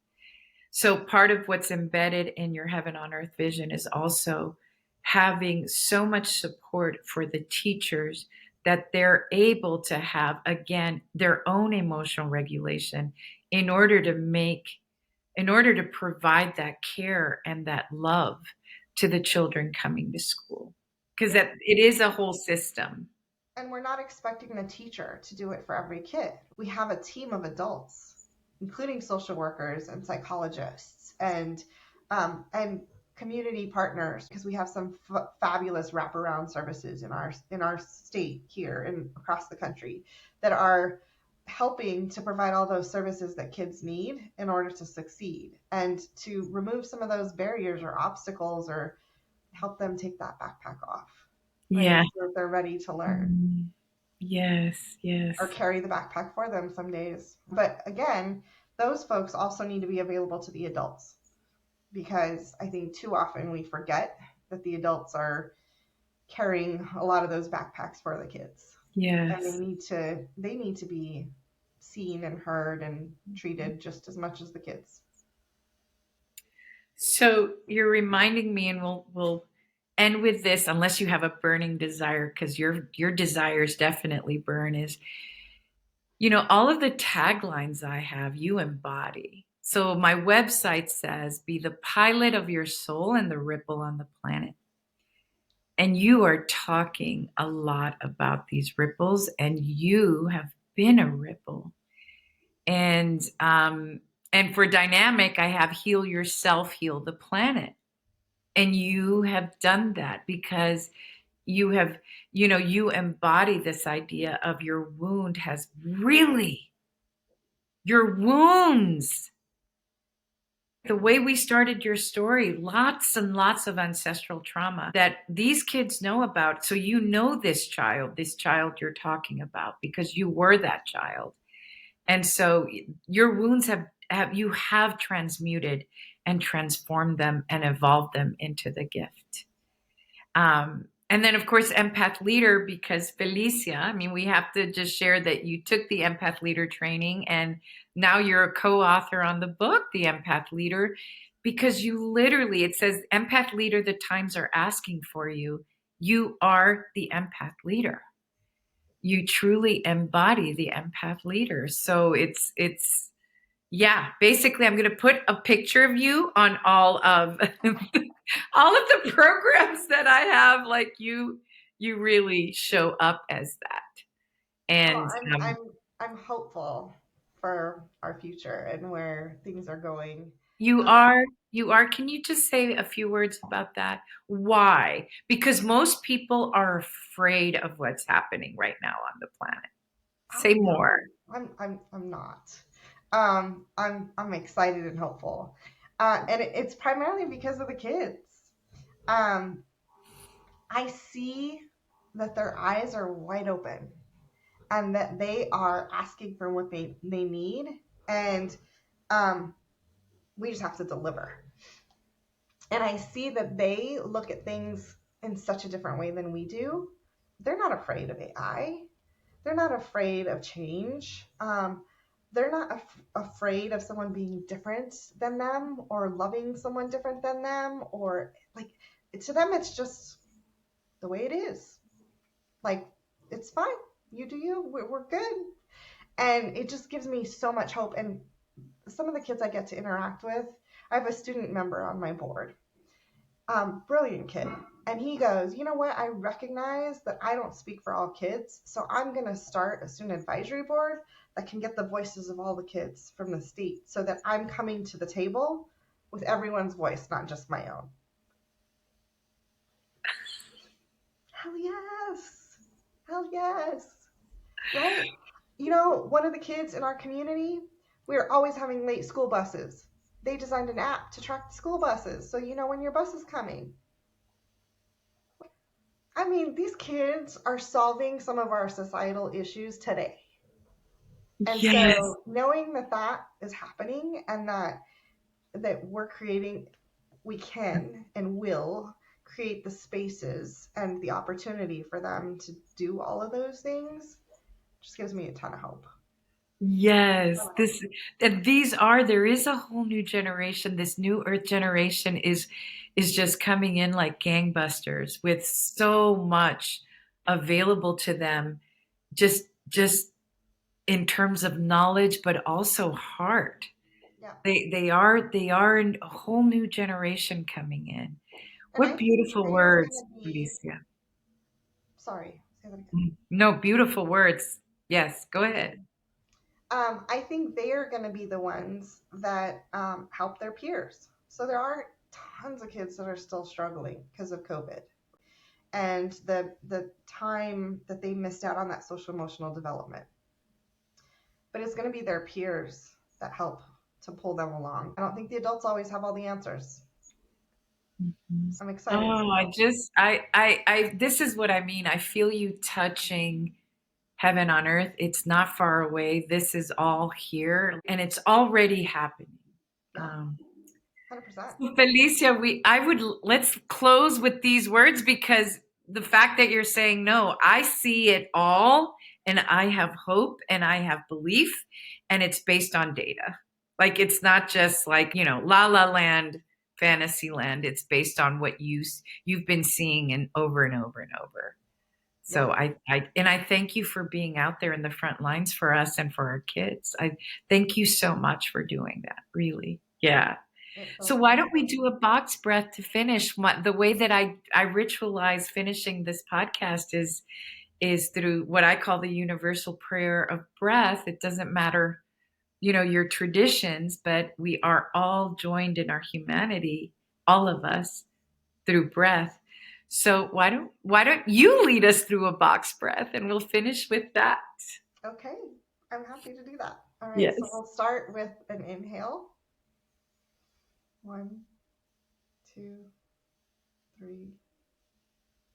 So part of what's embedded in your heaven on earth vision is also having so much support for the teachers that they're able to have, again, their own emotional regulation in order to provide that care and that love to the children coming to school. Because it is a whole system. And we're not expecting the teacher to do it for every kid. We have a team of adults, including social workers and psychologists and community partners, because we have some fabulous wraparound services in our state here and across the country that are helping to provide all those services that kids need in order to succeed, and to remove some of those barriers or obstacles, or help them take that backpack off. Right? Yeah. So they're ready to learn. Yes, yes. Or carry the backpack for them some days. But again, those folks also need to be available to the adults, because I think too often we forget that the adults are carrying a lot of those backpacks for the kids. Yes. And they need to be seen and heard and treated just as much as the kids. So you're reminding me, and we'll end with this, unless you have a burning desire, because your desires definitely burn, is, all of the taglines I have, you embody. So my website says, be the pilot of your soul and the ripple on the planet. And you are talking a lot about these ripples, and you have been a ripple. And for dynamic, I have heal yourself, heal the planet. And you have done that because you have, you embody this idea of your wound has really, your wounds. The way we started your story, lots and lots of ancestral trauma that these kids know about. So you know this child you're talking about because you were that child. And so your wounds you have transmuted and transformed them and evolved them into the gift. And then, of course, Empath Leader, because Felicia, I mean, we have to just share that you took the Empath Leader training and now you're a co-author on the book, The Empath Leader, because you literally, it says, Empath Leader, the times are asking for you. You are the Empath Leader. You truly embody the Empath Leader. So yeah, basically I'm going to put a picture of you on all of all of the programs that I have. Like you really show up as that. And I'm hopeful for our future and where things are going. you are, can you just say a few words about that? Why? Because most people are afraid of what's happening right now on the planet. Say more. I'm not. I'm excited and hopeful, and it's primarily because of the kids. I see that their eyes are wide open, and that they are asking for what they need, and we just have to deliver. And I see that they look at things in such a different way than we do. They're not afraid of AI. They're not afraid of change. They're not afraid of someone being different than them or loving someone different than them, or like, to them it's just the way it is. Like, it's fine. You do you. We're good. And it just gives me so much hope. And some of the kids I get to interact with, I have a student member on my board, brilliant kid. And he goes, you know what? I recognize that I don't speak for all kids. So I'm going to start a student advisory board that can get the voices of all the kids from the state, so that I'm coming to the table with everyone's voice, not just my own. Hell yes. Hell yes. Right? You know, one of the kids in our community, we are always having late school buses. They designed an app to track the school buses, so you know when your bus is coming. I mean, these kids are solving some of our societal issues today. And Yes. so knowing that that is happening, and that we're creating, we can and will create the spaces and the opportunity for them to do all of those things, just gives me a ton of hope. Yes, there is a whole new generation. This new Earth generation is just coming in like gangbusters with so much available to them, just in terms of knowledge, but also heart. Yeah. They are a whole new generation coming in. What beautiful words, Felicia. Sorry, say that again. No, beautiful words. Yes, go ahead. I think they are going to be the ones that help their peers. So there are tons of kids that are still struggling because of COVID and the time that they missed out on that social emotional development. But it's going to be their peers that help to pull them along. I don't think the adults always have all the answers. I'm excited. Oh, this is what I mean. I feel you touching heaven on earth. It's not far away. This is all here and it's already happening. Yeah. 100%. Felicia, let's close with these words, because the fact that you're saying, no, I see it all and I have hope and I have belief, and it's based on data. Like, it's not just like, la la land, fantasy land. It's based on what you've been seeing and over and over and over. So I thank you for being out there in the front lines for us and for our kids. I thank you so much for doing that. Really. Yeah. So why don't we do a box breath to finish? The way that I ritualize finishing this podcast is through what I call the universal prayer of breath. It doesn't matter, your traditions, but we are all joined in our humanity, all of us, through breath. So why don't you lead us through a box breath, and we'll finish with that. Okay, I'm happy to do that. All right, so Yes. we'll start with an inhale. 1, 2, 3,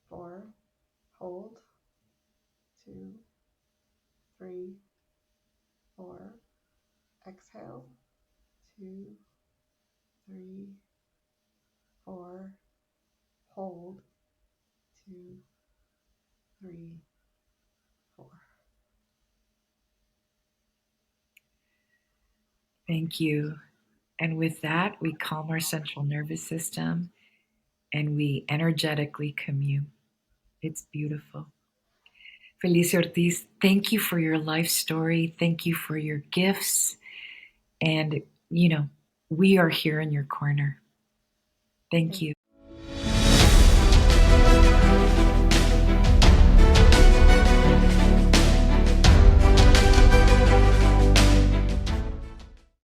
4. Hold. 2, 3, 4. Exhale. 2, 3, 4. Hold. 2, 3, 4. Thank you. And with that, we calm our central nervous system and we energetically commune. It's beautiful. Felicia Ortiz, thank you for your life story. Thank you for your gifts. And, we are here in your corner. Thank you.